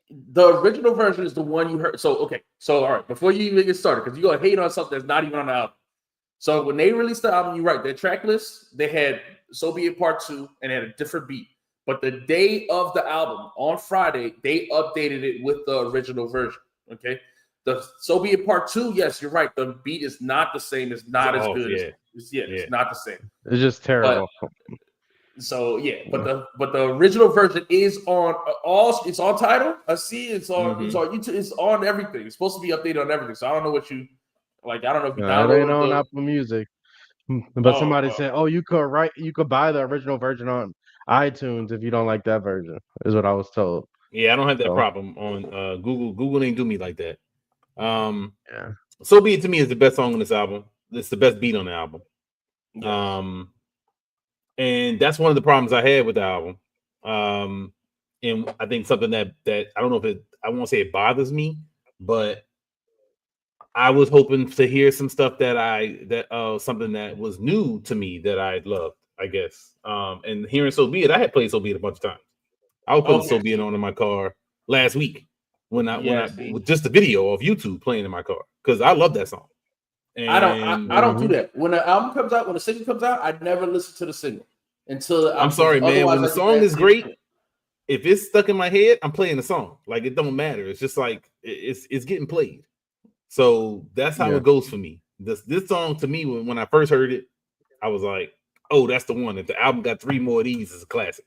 the original version is the one you heard. So okay, so all right, before you even get started, because you're gonna hate on something that's not even on the album. So when they released the album, you're right. Their track list, they had "So Be It" Part 2, and they had a different beat. But the day of the album, on Friday, they updated it with the original version. Okay, the "So Be It" Part 2, yes, you're right. The beat is not the same. It's not as good. It's not the same. It's just terrible. But the original version is on it's on Tidal. I see it's on YouTube. It's on everything. It's supposed to be updated on everything. So I don't know what you like. I don't know if you It ain't on downloaded Apple Music. But somebody said, "Oh, you could buy the original version on iTunes if you don't like that version." Is what I was told. Yeah, I don't have that problem on Google. Google ain't do me like that. Yeah. "So Be It" to me is the best song on this album. It's the best beat on the album. Yes. And that's one of the problems I had with the album. And I think something that I don't know if I won't say it bothers me, but I was hoping to hear some stuff that something that was new to me that I loved, I guess. And hearing "So Be It," I had played "So Be It" a bunch of times. I was putting "So Be It" on in my car last week when I with just the video of YouTube playing in my car because I love that song. And I don't do that. When the album comes out, when the single comes out, I never listen to the single until I'm sorry, man. When the song is great, if it's stuck in my head, I'm playing the song. Like it don't matter. It's just like it's getting played. So that's how it goes for me. This song to me, when I first heard it, I was like, "Oh, that's the one." If the album got 3 more of these, it's a classic.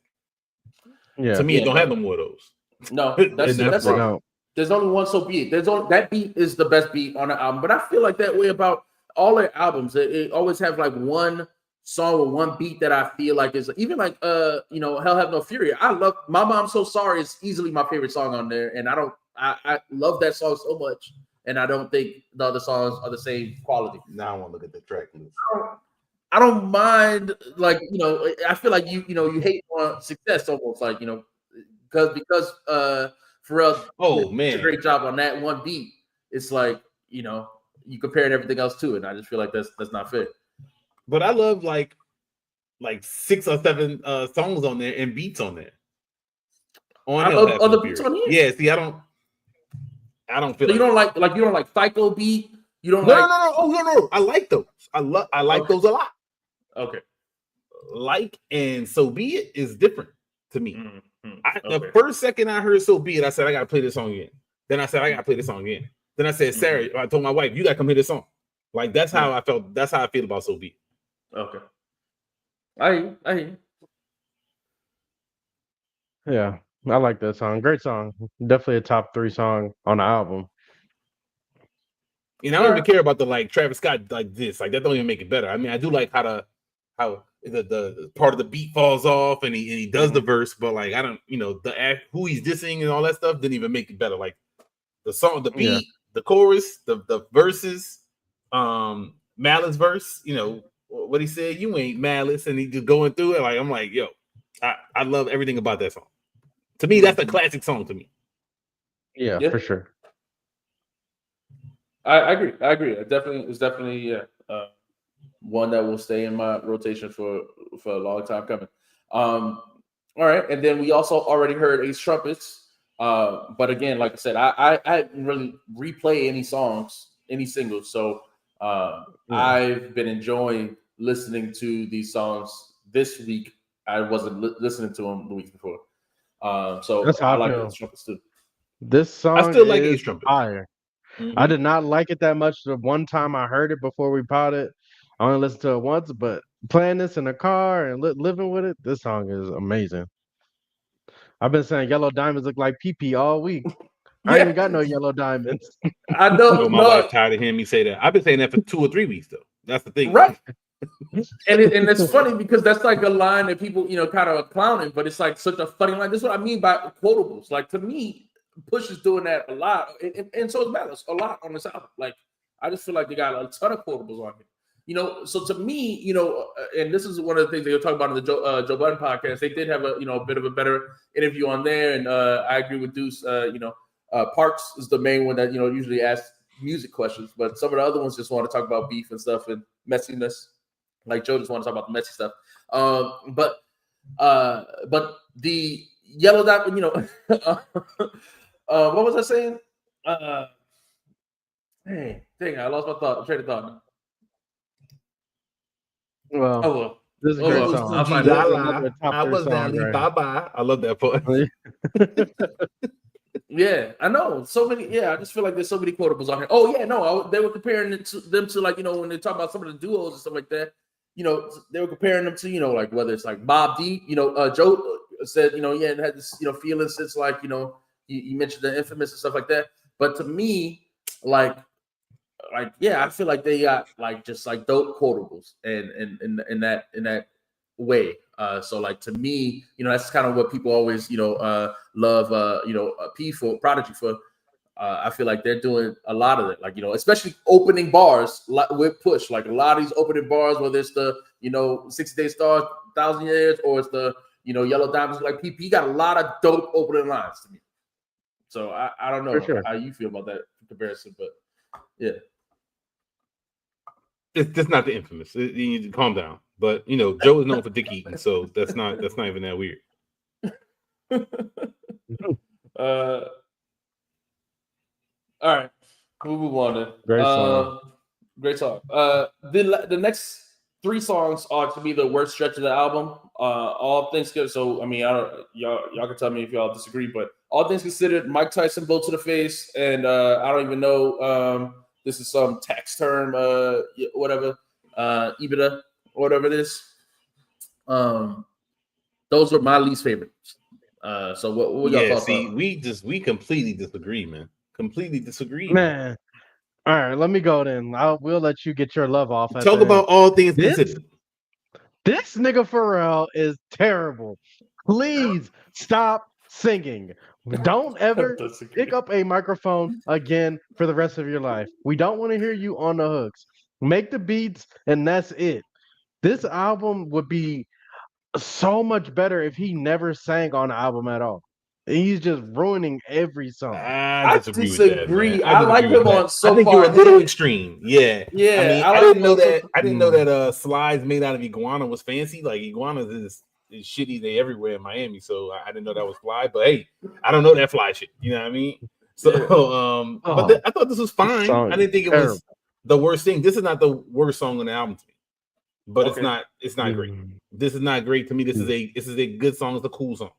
Yeah. To me, it don't have no more of those. No, that's it. There's only one "So Be It." That beat is the best beat on the album. But I feel like that way about all their albums. It always have like one song or one beat that I feel like is even like Hell Have No Fury. I love "My Mom's So Sorry" is easily my favorite song on there, and I love that song so much, and I don't think the other songs are the same quality. Now I want to look at the track list. I don't mind, like, I feel like you hate on success almost, like, because Pharrell did a great job on that one beat. It's like, you compared everything else to it, and I just feel like that's not fair. But I love like 6 or 7 songs on there and beats on there. I love other beats on here. Yeah, see, I don't feel so you don't like Psycho beat. You don't no. Oh no. I like those. I like those a lot. Okay. Like and "So Be It" is different to me. Mm-hmm. The first second I heard "So Be It," I said I gotta play this song again. Then I said I gotta play this song again. Then I said, Sarah, I told my wife, you gotta come hear this song. Like that's how I felt. That's how I feel about "So Be It." Okay. I hear you. Yeah, I like that song. Great song. Definitely a top 3 song on the album. And I don't even care about the like Travis Scott like this. Like that don't even make it better. I mean, I do like how the part of the beat falls off and he does the verse, but like I don't, who he's dissing and all that stuff didn't even make it better. Like the song, the beat, the chorus, the verses, Malice verse, what he said, "You ain't Malice," and he just going through it. Like I'm like, yo, I love everything about that song. To me, that's a classic song to me. Yeah, for sure. I agree. It's definitely one that will stay in my rotation for a long time coming. All right, and then we also already heard Ace Trumpets. But again, like I said, I didn't really replay any singles. So I've been enjoying listening to these songs this week. I wasn't listening to them the week before. So that's how I like Ace Trumpets too. This song I still like Ace Trumpets. Fire. I did not like it that much the one time I heard it before we bought it. I only listened to it once, but playing this in the car and living with it, this song is amazing. I've been saying yellow diamonds look like pee all week. I ain't even got no yellow diamonds. I know. My wife's tired of hearing me say that. I've been saying that for 2 or 3 weeks though. That's the thing, right? And it's funny because that's like a line that people kind of clowning, but it's like such a funny line. This is what I mean by quotables. Like to me, Push is doing that a lot, and so is Malice a lot on this album. Like I just feel like they got a ton of quotables on here. So to me, and this is one of the things they were talking about in the Joe Budden podcast. They did have a bit of a better interview on there, and I agree with Deuce. Parks is the main one that usually asks music questions, but some of the other ones just want to talk about beef and stuff and messiness. Like Joe just want to talk about the messy stuff. But the yellow dot, what was I saying? Dang, I lost my train of thought. Well, Oh well. this is a Oh, great well, song. I'll find This it. is another top I 3 was song Valley. right Bye bye. I love that part. here. Yeah, I know. So many. Yeah, I just feel like there's so many quotables on here. Oh yeah, no, they were comparing it to them to, like, when they talk about some of the duos and stuff like that. They were comparing them to, like, whether it's like Bob D. Joe said, yeah, it had this, feeling since, like, you mentioned the Infamous and stuff like that. But to me, yeah, I feel like they got, like, just like dope quotables and in that way. So, like, to me, that's kind of what people always, love, P for Prodigy for. I feel like they're doing a lot of it, like, especially opening bars with Push, like a lot of these opening bars, whether it's the 60 Day Stars, 1,000 Years, or it's the Yellow Diamonds, like PP got a lot of dope opening lines to me. So I don't know sure. how you feel about that comparison, but yeah. It's just not the Infamous. You need to calm down. But Joe is known for dick eating, so that's not even that weird. All right, we'll move on then. Great song. Great song. The next 3 songs are to be the worst stretch of the album. All things considered. So I mean, y'all can tell me if y'all disagree, but all things considered, Mike Tyson blow to the face, and I don't even know. This is some tax term, whatever, EBITDA, whatever it is. Those are my least favorites. So what y'all thoughts see, on? we completely disagree, man. Completely disagree, Man. All right, let me go then. We'll let you get your love off. Talk about all things this, considered. This nigga Pharrell is terrible. Please stop singing. Don't ever pick up a microphone again for the rest of your life. We don't want to hear you on the hooks. Make the beats, and that's it. This album would be so much better if he never sang on the album at all. He's just ruining every song. I disagree with that, man. I like him on So Far. I think you're a little extreme. Yeah. Yeah. I mean, I didn't know that slides made out of iguana was fancy. Like, iguanas is shitty. They everywhere in Miami. So I didn't know that was fly. But hey, I don't know that fly shit. You know what I mean? So I thought this was fine. I didn't think it was the worst thing. This is not the worst song on the album to me. But it's not great. This is not great to me. This is a good song. It's a cool song.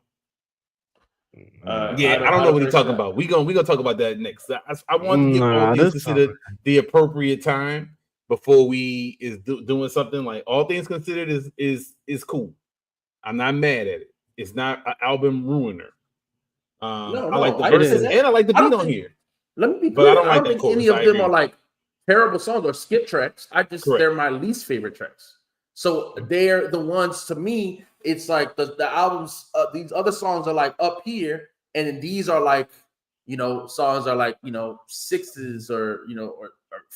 I don't know what he's talking about. We gonna talk about that next. I want to give all things considered the appropriate time before we is doing something. Like, all things considered is cool. I'm not mad at it. It's not an album ruiner. I like the verses and I like the beat on here. Let me be clear. But I don't think any of them are like terrible songs or skip tracks. They're my least favorite tracks. So they're the ones, to me, it's like the albums, these other songs are like up here, and then these are like, songs are like, 6s or, or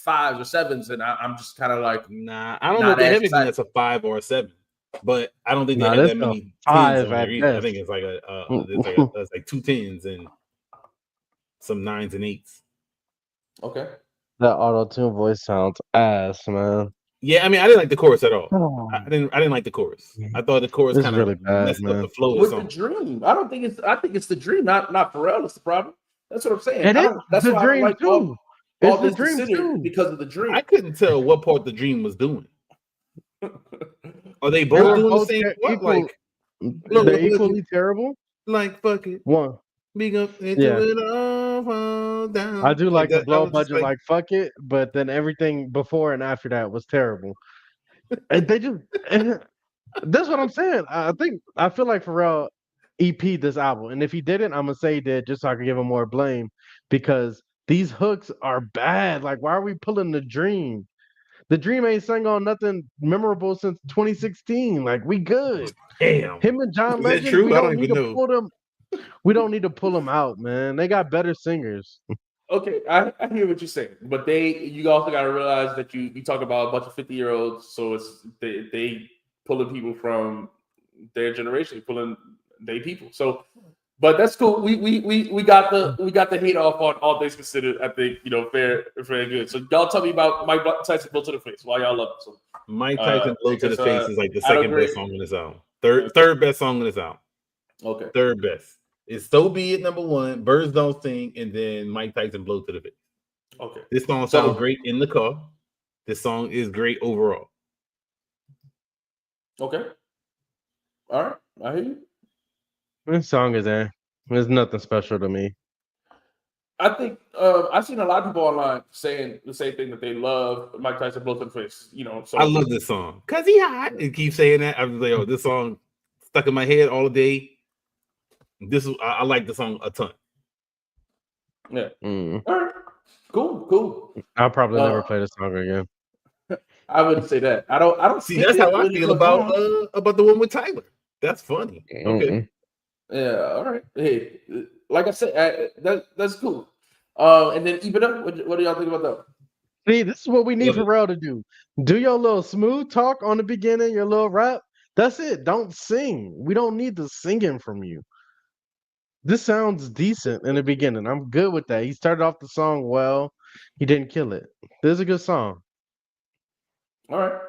5s or 7s. And I'm just kind of like, nah, I don't know if they have anything that's a 5 or a 7, but I don't think they have that many 10s on here. I think it's like it's like 2 10s and some 9s and 8s. Okay. That auto-tune voice sounds ass, man. Yeah, I mean, I didn't like the chorus at all. I didn't like the chorus. I thought the chorus kind of really messed up the flow with of the song. The Dream. I think it's the Dream, not Pharrell. That's the problem. That's what I'm saying. That's the Dream like too. It's the Dream too because of the Dream. I couldn't tell what part the Dream was doing. Are they both doing the same? They're equally terrible. Like, fuck it. One. Big up into it all down. I do like the blow budget, like fuck it, but then everything before and after that was terrible. And they just that's what I'm saying. I feel like Pharrell EP'd this album, and if he didn't, I'm gonna say he did, just so I can give him more blame, because these hooks are bad. Like, why are we pulling the Dream? The Dream ain't sang on nothing memorable since 2016. Like, we good. Damn. Him and John Is Legend. that true? We I don't don't need even to know. pull them. We don't need to pull them out, man. They got better singers. Okay, I hear what you're saying, but you also got to realize that you talk about a bunch of 50-year-olds, so it's they pulling people from their generation, pulling their people. So, but that's cool. We got the hate off on all things considered. I think fair and good. So y'all tell me about Mike Tyson blow to the face. Why y'all love it? So, Mike Tyson blow to the face is like the second best song on this album. Third best song on this album. Okay, third best. It's So Be It number 1, Birds Don't Sing, and then Mike Tyson blow to the face. Okay. This song sounds great in the car. This song is great overall. Okay. All right. I hear you. This song is there's nothing special to me. I think I've seen a lot of people online saying the same thing, that they love Mike Tyson blows in the face. So I love this song because he hot and keep saying that. I was like, oh, this song stuck in my head all day. I like the song a ton. Yeah. Mm. All right. Cool. I'll probably never play this song again. I wouldn't say that. I don't See. That's how I feel about the one with Tyler. That's funny. Okay. Yeah. All right. Hey, like I said, that's cool. And then Ibra, what do y'all think about that? See, this is what we need Pharrell to do. Do your little smooth talk on the beginning, your little rap. That's it. Don't sing. We don't need the singing from you. This sounds decent in the beginning. I'm good with that. He started off the song well. He didn't kill it. This is a good song. All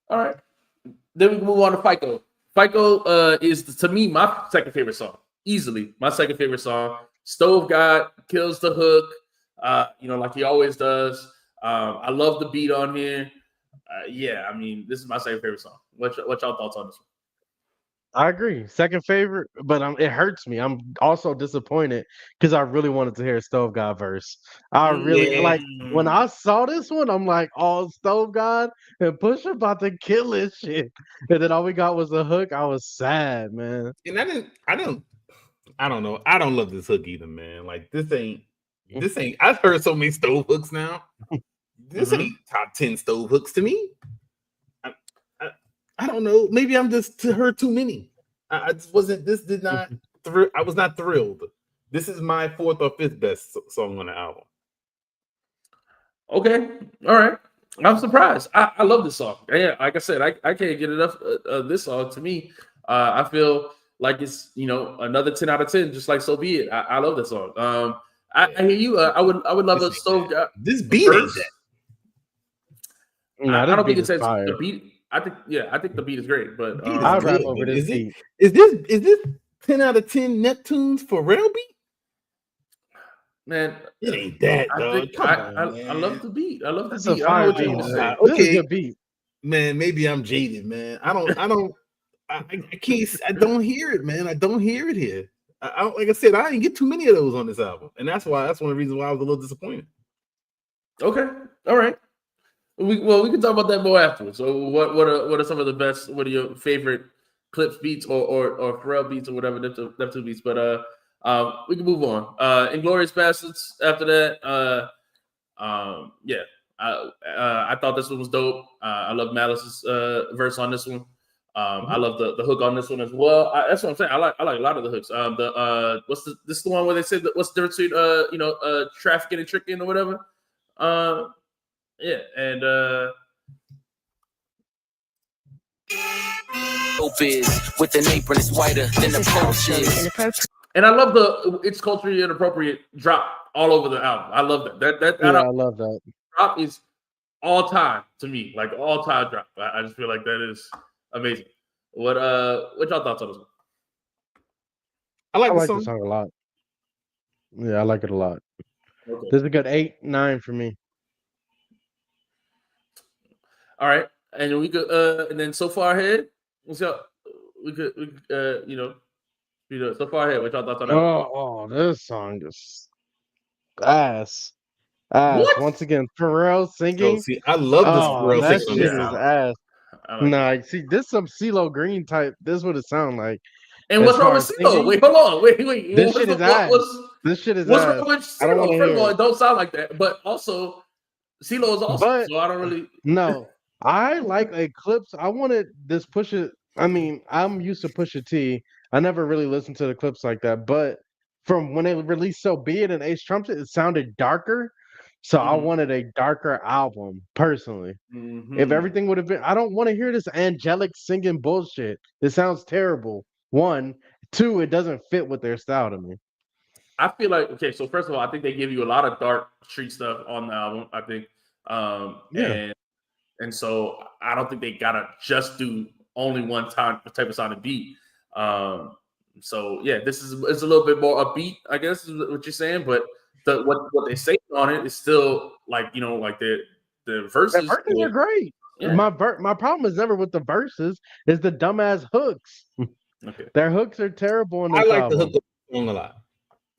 right. Then we can move on to FICO. FICO is, to me, my second favorite song. Easily my second favorite song. Stove God kills the hook, like he always does. I love the beat on here. Yeah, I mean, this is my second favorite song. What y'all thoughts on this one? I agree. Second favorite, but it hurts me. I'm also disappointed because I really wanted to hear a Stove God verse. I really like when I saw this one. I'm like, "Oh, Stove God and Push about to kill this shit," and then all we got was the hook. I was sad, man. And I don't know. I don't love this hook either, man. Like this ain't. I've heard so many stove hooks now. This ain't top 10 stove hooks to me. I don't know. Maybe I'm just heard too many. I just wasn't. This did not. I was not thrilled. This is my fourth or fifth best song on the album. Okay, all right. I'm surprised. I love this song. Yeah, like I said, I can't get enough of this song. To me, I feel like it's another 10 out of 10, just like So Be It. I love this song. I hear you. I would love a Stove God. This beat ain't that. I don't think it says the beat. I think the beat is great, but I rap over this beat. Is this 10 out of 10 Neptunes for real beat? Man, it ain't that, dog. I love the beat. I love the That's beat. a fire beat. This is a good beat. Man, maybe I'm jaded, man. I can't. I don't hear it, man. I don't hear it here. Like I said, I didn't get too many of those on this album, and that's one of the reasons why I was a little disappointed. Okay, all right. We can talk about that more afterwards. So what are some of the best? What are your favorite Clipse beats or Pharrell beats or whatever Neptune beats? But we can move on. Inglorious Bastards. After that, I thought this one was dope. I love Malice's verse on this one. I love the hook on this one as well. That's what I'm saying. I like a lot of the hooks. This is the one where they said what's the difference between trafficking and tricking or whatever. Yeah, and with an apron is whiter than the poaches. And I love the it's culturally inappropriate drop all over the album. I love that. I love that. Drop is all time to me, like all time drop. I just feel like that is amazing. What y'all thoughts on this one? I like the song a lot. Yeah, I like it a lot. Okay. This is a good 8, 9 for me. All right, and we could and then So Far Ahead. So So Far Ahead. What y'all thoughts on that? Oh, this song is ass. What? Once again, Pharrell singing. Oh, see, I love this Pharrell that shit is ass. Nah, see, this some CeeLo Green type. This is what it sounds like. And what's wrong with CeeLo? Wait, hold on. Wait. This shit is ass. This shit is what's ass. What's wrong with CeeLo? First of all, it don't sound like that. But also, CeeLo is awesome. So I don't really. No, I like a Clipse. I wanted this Pusha. I mean, I'm used to Pusha T. I never really listened to the Clipse like that. But from when they released So Be It and Ace Trumpet, it sounded darker. So I wanted a darker album, personally. If everything would have been, I don't want to hear this angelic singing bullshit. It sounds terrible. 1, 2, it doesn't fit with their style to me. I feel like, okay, so first of all, I think they give you a lot of dark street stuff on the album, I think. And so I don't think they gotta just do only one type of sound and beat. So yeah, it's a little bit more upbeat, I guess, is what you're saying, but what they say on it is still like, like the verses are great. Yeah. My problem is never with the verses, is the dumbass hooks. Okay. Their hooks are terrible in I this like the album. hook song a lot.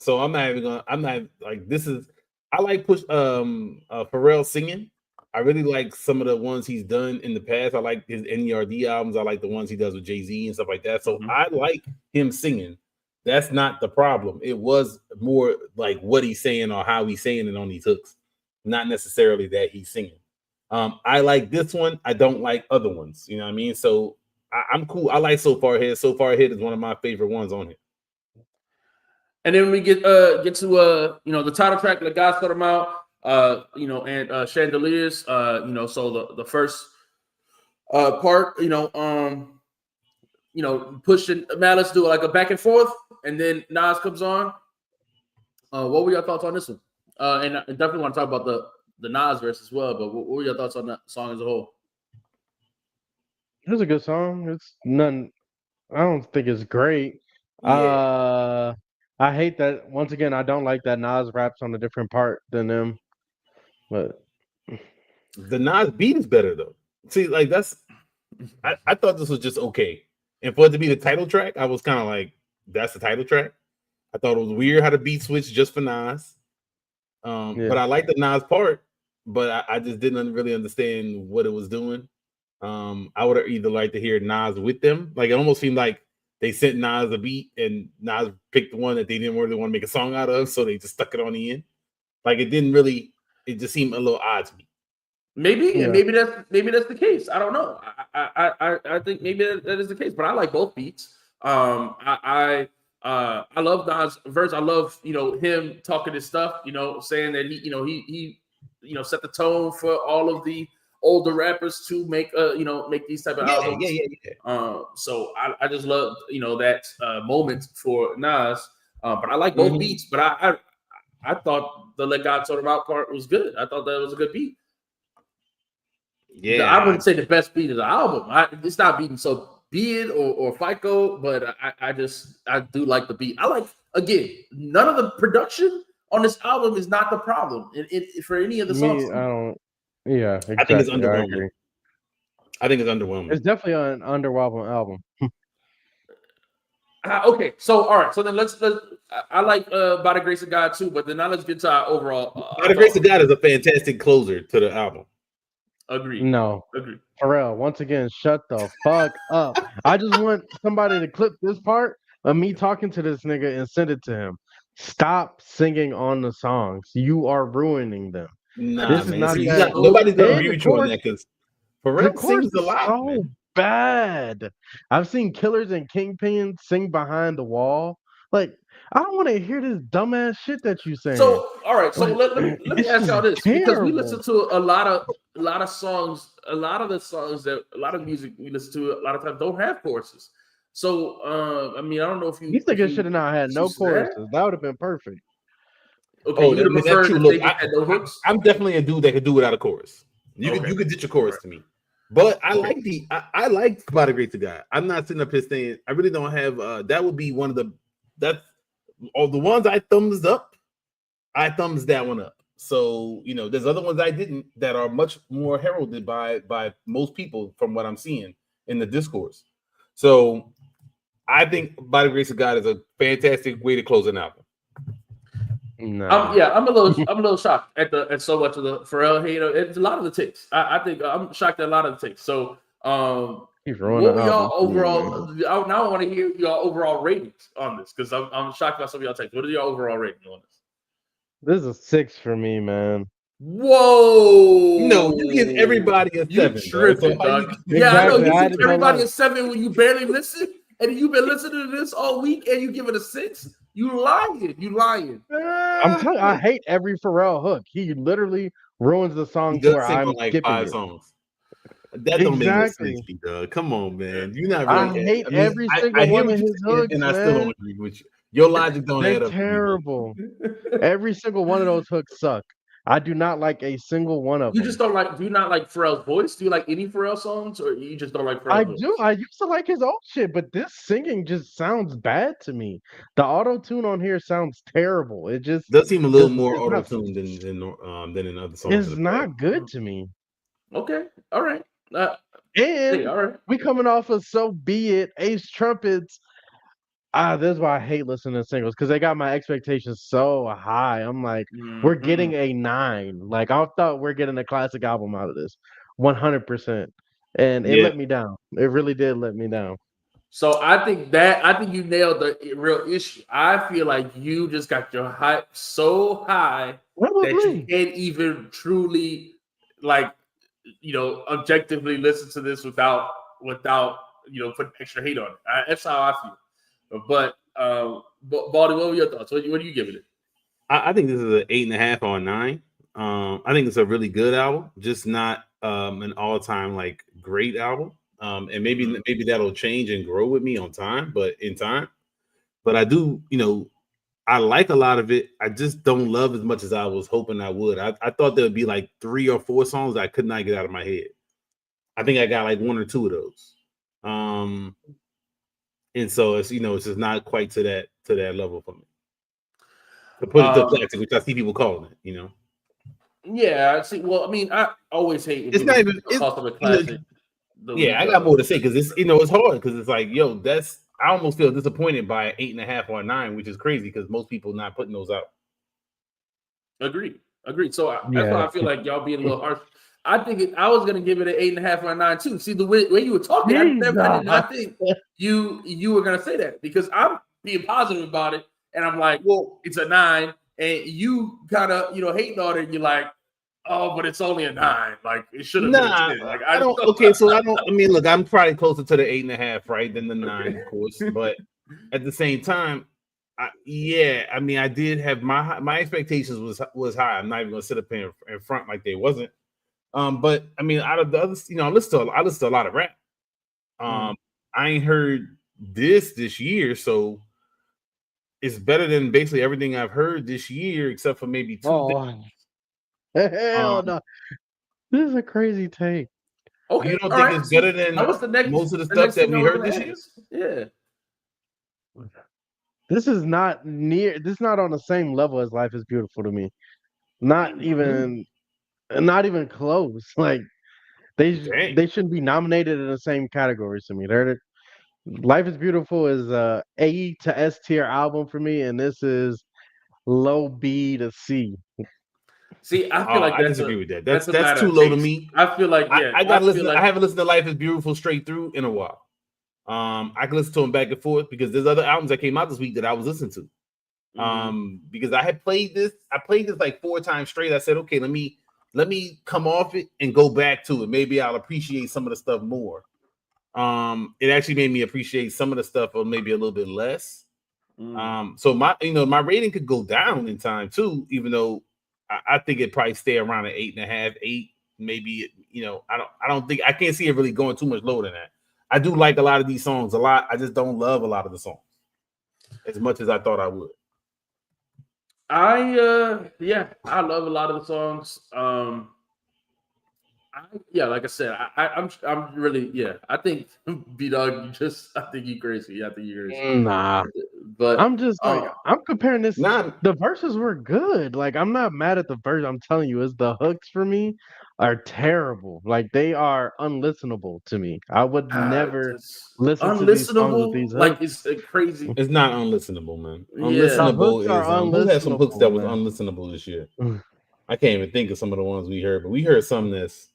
So I'm not like this is I like Pharrell singing. I really like some of the ones he's done in the past. I like his NERD albums. I like the ones he does with Jay-Z and stuff like that. So I like him singing. That's not the problem. It was more like what he's saying or how he's saying it on these hooks, not necessarily that he's singing. I like this one. I don't like other ones. You know what I mean? So I'm cool. I like So Far Ahead. So Far Ahead is one of my favorite ones on here. And then we get to the title track, "The God Sort 'Em Out," and Chandeliers. So the first part, pushing Malice, do like a back and forth, and then Nas comes on. What were your thoughts on this one? And I definitely want to talk about the Nas verse as well. But what were your thoughts on that song as a whole? It was a good song. It's none. I don't think it's great. Yeah. I hate that. Once again, I don't like that Nas raps on a different part than them. But the Nas beat is better though. See, like I thought this was just okay. And for it to be the title track, I was kind of like, that's the title track. I thought it was weird how the beat switched just for Nas. But I like the Nas part, but I just didn't really understand what it was doing. I would have either liked to hear Nas with them. Like it almost seemed like they sent Nas a beat and Nas picked the one that they didn't really want to make a song out of, so they just stuck it on the end. Like it just seemed a little odd to me. Maybe that's the case. I don't know. I think maybe that is the case. But I like both beats. I love Nas' verse. I love him talking his stuff. Saying that he set the tone for all of the older rappers to make these type of albums. So I just love that moment for Nas. But I like both beats. But I thought the Let God Sort 'Em Out part was good. I thought that was a good beat. Yeah, I wouldn't say the best beat of the album. It's not beating So Be It or FICO, but I do like the beat. I like, again, none of the production on this album is not the problem for any of the songs. Yeah, exactly. I think it's underwhelming. I agree. I think it's underwhelming. It's definitely an underwhelming album. Okay, so all right, so then let's I like By the Grace of God too, but then now let's get to our overall. By the Grace of God is a fantastic closer to the album. Agree. No. Agree. Pharrell, once again, shut the fuck up. I just want somebody to clip this part of me talking to this nigga and send it to him. Stop singing on the songs. You are ruining them. Nah, this man. is not See, that. nobody's gonna And mute you on that because Pharrell sings a lot. So Man. bad. I've seen Killers and Kingpin sing Behind the Wall. Like, I don't want to hear this dumbass shit that you saying. So all right, so let me ask y'all this, because we terrible. listen to a lot of songs, a lot of the music we listen to a lot of times don't have choruses. So I don't know if you think it should have not had no choruses. That would have been perfect. Okay, you would prefer true. Look, I'm definitely a dude that could do without a chorus. You could ditch a chorus to me. But I like By the Grace of God. I'm not sitting up here saying I really don't have that would be one of the ones I thumbs up. I thumbs that one up. So there's other ones I didn't that are much more heralded by most people from what I'm seeing in the discourse. So I think By the Grace of God is a fantastic way to close an album. No. I'm a little shocked at so much of the Pharrell hate. It's a lot of the takes. I think I'm shocked at a lot of the takes. So what were y'all overall? Now I want to hear y'all overall ratings on this, because I'm shocked about some of y'all takes. What are your overall ratings on this? This is a 6 for me, man. Whoa! No, you give everybody a 7. Tripping, dog. I know you give everybody a 7 when you barely listen, and you've been listening to this all week, and you give it a 6. You lying. I'm telling you, I hate every Pharrell hook. He literally ruins the song to where I'm like skipping 5 it. songs. That don't make no sense, dog. Come on, man. You're not really. I hate every single one of his hooks, and I still don't agree with you. Your logic don't add They're up. terrible. Every single one of those hooks suck. I do not like a single one of them. You just don't like? Do you not like Pharrell's voice? Do you like any Pharrell songs, or you just don't like Pharrell's voice? I do. I used to like his old shit, but this singing just sounds bad to me. The auto tune on here sounds terrible. It just does seem a little more auto tuned than in other songs. It's not good to me. Okay, all right. And Hey, all right. we coming off of So Be It, Ace Trumpets. This is why I hate listening to singles because they got my expectations so high. I'm like, we're getting a 9. Like I thought we're getting a classic album out of this, 100%. And it Yeah. let me down. It really did let me down. So I think you nailed the real issue. I feel like you just got your hype so high What was that you me? can't even truly like objectively listen to this without putting extra hate on it. That's how I feel. But Baldy, what were your thoughts? What are you giving it? I think this is an 8.5 or 9. I think it's a really good album, just not an all-time like great album. And maybe that'll change and grow with me in time. But I do, I like a lot of it. I just don't love as much as I was hoping I would. I thought there would be like 3 or 4 songs I could not get out of my head. I think I got like 1 or 2 of those. And so it's it's just not quite to that level for me. To put it to classic, which I see people calling it, Yeah, see. Well, I mean, I always hate when It's not even call something a classic. I got more to say because it's hard because it's like, I almost feel disappointed by an 8.5 or 9, which is crazy because most people not putting those out. Agreed. So that's why I feel like y'all being a little harsh. I think I was gonna give it an 8.5 or a 9 too. See the way you were talking, I did not think you were gonna say that because I'm being positive about it, and I'm like, well, it's a 9, and you kind of hating on it. And you're like, oh, but it's only a 9. Like it should have been a 10. Like I don't. Okay, so I don't. I mean, look, I'm probably closer to the 8.5, right, than the 9, of course. But at the same time, I did have my expectations was high. I'm not even gonna sit up here in front like they wasn't. But I mean, out of the others, I listen to a lot of rap. I ain't heard this year, so it's better than basically everything I've heard this year, except for maybe 2 things. Hell no. This is a crazy take. Okay, you don't think it's better than most of the stuff that we heard this year? Yeah. This is not on the same level as Life is Beautiful to me. Not even close. Like they shouldn't be nominated in the same categories to me. Life is Beautiful is a to S tier album for me, and this is low B to C. See, I feel like I disagree with that. That's too low to me. I feel like I gotta listen. I haven't listened to Life is Beautiful straight through in a while. I can listen to them back and forth because there's other albums that came out this week that I was listening to. Because I had played this. I played this like 4 times straight. I said, okay, let me come off it and go back to it. Maybe I'll appreciate some of the stuff more. It actually made me appreciate some of the stuff or maybe a little bit less. So my rating could go down in time too, even though I think it'd probably stay around an 8.5, 8, maybe. I don't think I can't see it really going too much lower than that. I do like a lot of these songs a lot. I just don't love a lot of the songs as much as I thought I would. I love a lot of the songs. Like I said, I'm really I think B-Dog, I think you crazy. I think you're crazy. Nah. But I'm just like I'm comparing this. The verses were good. Like I'm not mad at the verse. I'm telling you, it's the hooks for me are terrible. Like they are unlistenable to me. I would never listen to these songs with these hooks. Like it's crazy. It's not unlistenable, man. Yeah. Unlistenable is who had some hooks that was man. unlistenable this year. I can't even think of some of the ones we heard, but we heard some that's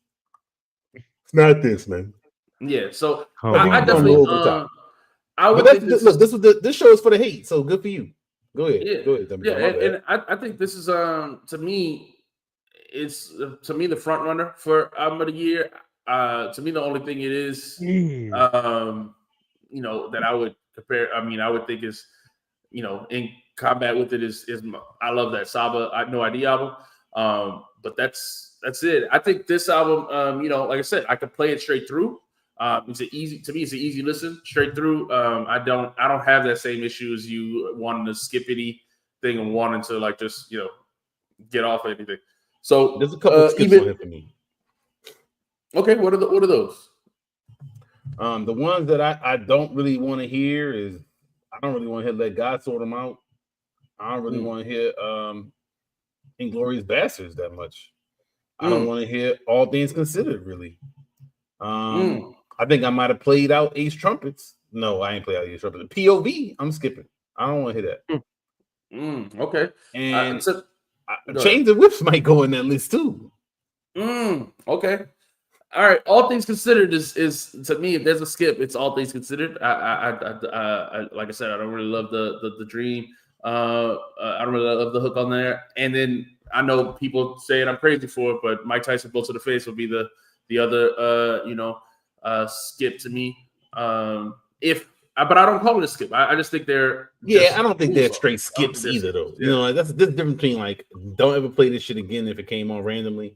it's not this, man. Yeah, so I definitely I would think this show is for the hate, so good for you. Go ahead. Yeah, go ahead. And I think this is to me, it's the front runner for album of the year. To me, the only thing it is, that I would compare. I mean, I would think is, in combat with it is I love that Saba No ID album. But that's it. I think this album, like I said, I could play it straight through. It's an easy listen straight through. I don't have that same issue as you wanting to skip anything and wanting to like just get off of anything. So there's a couple skips on it for me. Okay, what are those? The ones that I don't really want to hear is I don't really want to hear Let God Sort Them Out. I don't really want to hear Inglorious Bastards that much. I don't want to hear All Things Considered really. I think I might have played out Ace Trumpets. No, I ain't played out Ace Trumpets. POV, I'm skipping. I don't want to hear that. Okay. And So, Chains and Whips might go in that list too. Okay. All right. All things considered is to me, if there's a skip, it's all things considered. I like I said, I don't really love the dream. I don't really love the hook on there. And then I know people saying I'm crazy for it, but Mike Tyson blow to the face would be the other skip to me. But I don't call it a skip. I just think they're I don't think they're straight skips either though. Yeah. You know, that's the difference between like don't ever play this shit again if it came on randomly.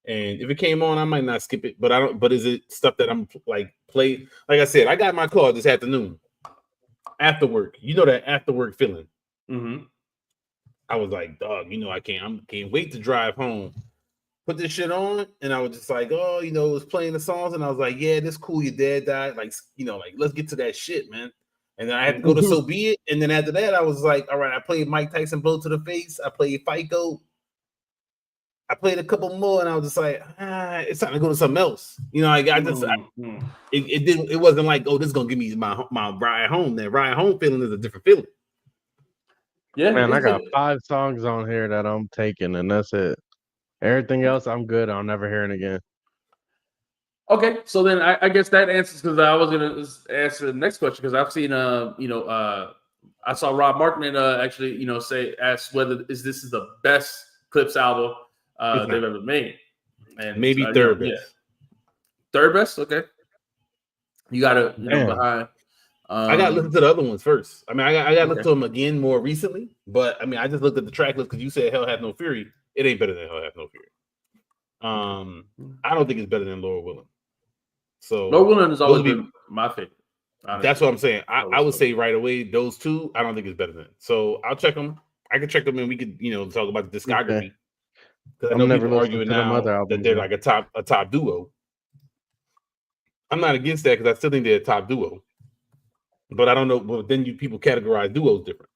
And if it came on, I might not skip it, but I don't. But is it stuff that I'm like play? Like I said, I got my car this afternoon after work. You know that after work feeling. I was like, dog, you know, I can't wait to drive home. Put this shit on, and I was just like, oh, you know, it was playing the songs, and I was like, yeah, this cool. Your dad died, like, you know, like let's get to that shit, man. And then I had to go to So Be It, and then after that, I was like, all right, I played Mike Tyson blow to the face. I played FICO. I played a couple more, and I was just like, it's time to go to something else. You know, it wasn't like, oh, this is gonna give me my ride home. That ride home feeling is a different feeling. Yeah, man, I got 5 songs on here that I'm taking, and that's it. Everything else, I'm good. I'll never hear it again. Okay, so then I guess that answers because I was gonna answer the next question because I've seen I saw Rob Markman actually ask whether this is the best Clipse album they've ever made, and maybe third best. Yeah. Third best, okay. You got to behind. I got to listen to the other ones first. I mean, I got to look to them again more recently, but I mean, I just looked at the track list because you said Hell Hath No Fury. It ain't better than Hell Hath No Fury. I don't think it's better than Laura Willin. So Laura Willin has always been my favorite. Honestly. That's what I'm saying. I would say right away those two. I don't think it's better than. So I'll check them. I can check them, and we could talk about the discography. Because I know people arguing now that they're like a top duo. I'm not against that because I still think they're a top duo. But I don't know. But then people categorize duos different.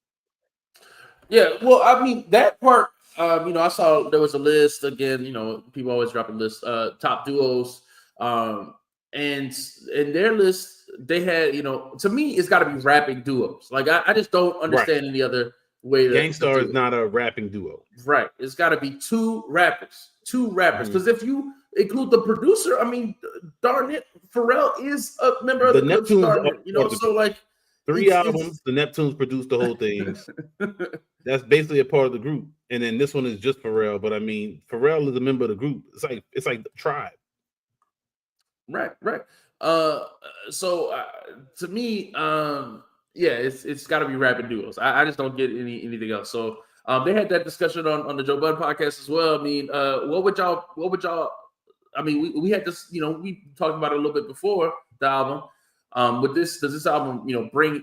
Yeah, well, I mean that part. I saw there was a list again. People always drop a list. Top duos. And in their list, they had, to me, it's got to be rapping duos. Like, I just don't understand any other way. Gangstar is not a rapping duo. Right. It's got to be two rappers. Because if you include the producer, I mean, darn it, Pharrell is a member of the Neptunes. So like 3 albums, the Neptunes produced the whole thing. That's basically a part of the group. And then this one is just Pharrell. But I mean, Pharrell is a member of the group. It's like the tribe. Right. So to me, it's got to be rapping duos. I just don't get anything else. So they had that discussion on the Joe Budden podcast as well. I mean, what would y'all? I mean, we had this. We talked about it a little bit before the album. Does this album bring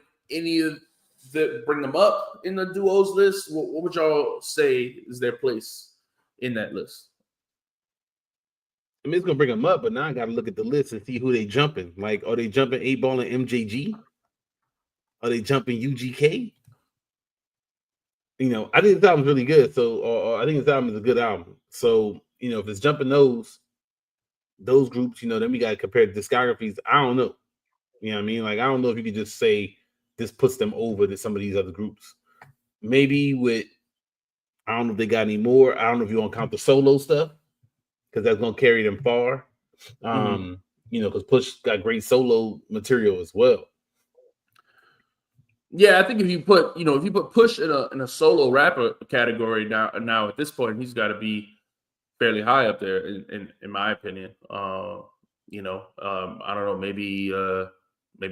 bring them up in the duos list? What would y'all say is their place in that list? I mean, it's gonna bring them up, but now I got to look at the list and see who they jumping. Like, are they jumping 8Ball and MJG? Are they jumping UGK? I think this album's really good. So, I think this album is a good album. So, if it's jumping those groups, then we got to compare the discographies. I don't know. You know what I mean? Like, I don't know if you could just say this puts them over to some of these other groups. Maybe I don't know if they got any more. I don't know if you want to count the solo stuff, because that's gonna carry them far. Because Push got great solo material as well. Yeah, I think if you put Push in a solo rapper category now at this point, he's got to be fairly high up there in my opinion. I don't know, maybe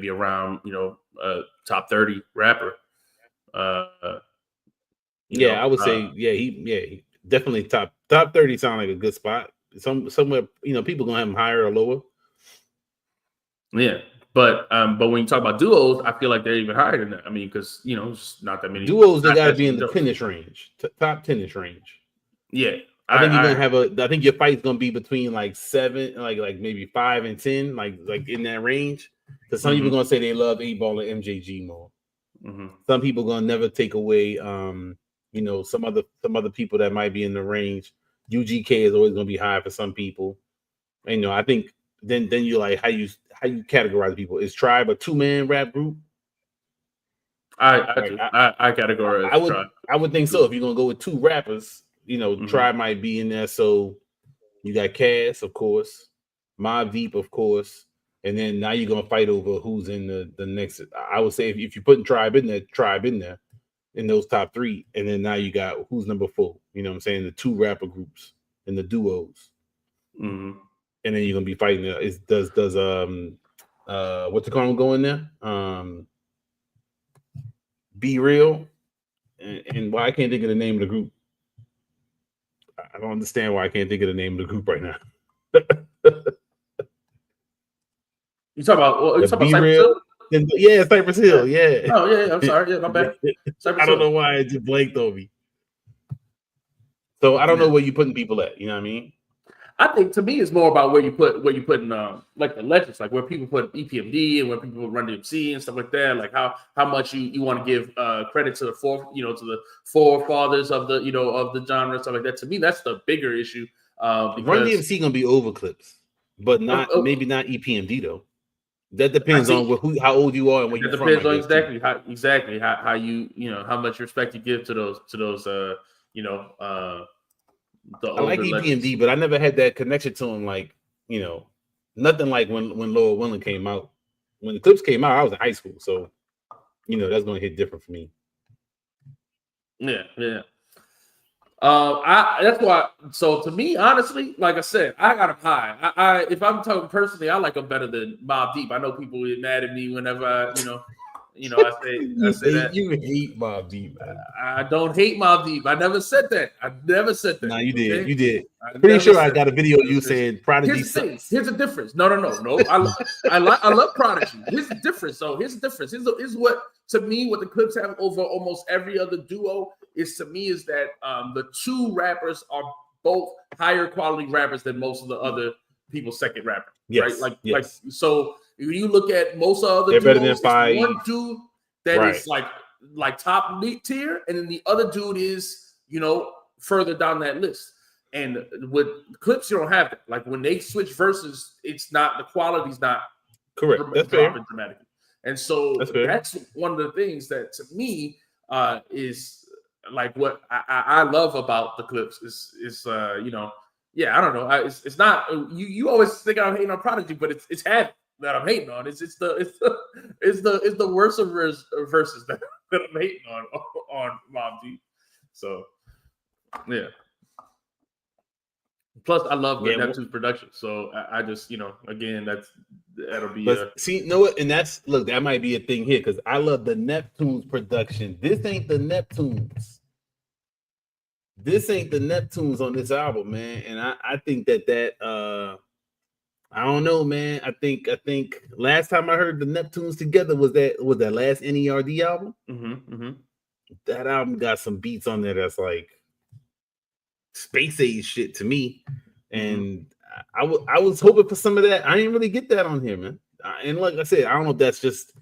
around top 30 rapper. I would say he definitely top 30 sound like a good spot. Somewhere, people gonna have them higher or lower. Yeah, but when you talk about duos, I feel like they're even higher than that. I mean, because it's not that many duos. They got to be in the 10ish range, top 10ish range. Yeah, I think you're gonna have I think your fight's gonna be between like 7, like maybe 5 and 10, like in that range. Because some people gonna say they love 8Ball and MJG more. Some people gonna never take away, some other people that might be in the range. UGK is always going to be high for some people. And, I think then you like how you categorize people. Is Tribe a 2-man rap group? I categorize Tribe. I would think so. If you're gonna go with 2 rappers, you know, Tribe might be in there. So you got Cass, of course, Mobb Deep, of course, and then now you're gonna fight over who's in the next. I would say if you're putting Tribe in there in those top 3, and then now you got who's number 4. You know what I'm saying? The 2 rapper groups and the duos. And then you're gonna be fighting. Does what's the call go in there? Be Real, and why I can't think of the name of the group. I don't understand why I can't think of the name of the group right now. You talking about Be Cypress Real? Hill? Yeah, Cypress Hill. Yeah. Oh yeah. I'm sorry. Yeah, my bad. I don't know why it just blanked on me. So I don't know where you're putting people at. You know what I mean? I think to me it's more about where you put like the legends, like where people put EPMD and where people run DMC and stuff like that. Like how much you want to give credit to the forefathers of the of the genre, stuff like that. To me, that's the bigger issue. Run DMC gonna be over Clipse, but maybe not EPMD though. That depends on how old you are and where you're from. Depends on exactly how you how much respect you give to those I like EPMD, legends. But I never had that connection to him. Like, nothing like when Lower Willing came out. When the Clipse came out, I was in high school, so that's going to hit different for me. Yeah. That's why. So to me, honestly, like I said, I got him high. I if I'm talking personally, I like him better than Mobb Deep. I know people get mad at me whenever I say that. You hate Mobb Deep, man. I don't hate Mobb Deep. I never said that. Nah, you did. Okay? You did. Pretty sure I got a video of you saying Prodigy. Here's the difference. No. I love Prodigy. Here's the difference. So here's the difference. Here's what to me what the Clipse have over almost every other duo is that the 2 rappers are both higher quality rappers than most of the other people's second rapper. Yes, right? Like so. When you look at most of the they're duos, better than one dude that is like top mid tier, and then the other dude is further down that list. And with Clipse, you don't have that. Like when they switch verses, it's not the quality's not correct. That's dropping dramatically. And so that's one of the things that to me is like what I love about the Clipse is I don't know. It's not you always think I'm hating on Prodigy, but it's Havoc that I'm hating on. It's the worst of verses that I'm hating on Mobb Deep. So yeah. Plus, I love Neptune's production. So I just again that'll be. But see, you know what? And that might be a thing here because I love the Neptune's production. This ain't the Neptunes. This ain't the Neptunes on this album, man. And I think that I don't know, man. I think last time I heard the Neptunes together was that last NERD album. That album got some beats on there that's like space age shit to me, and I was hoping for some of that. I didn't really get that on here, man. And like I said, I don't know if that's just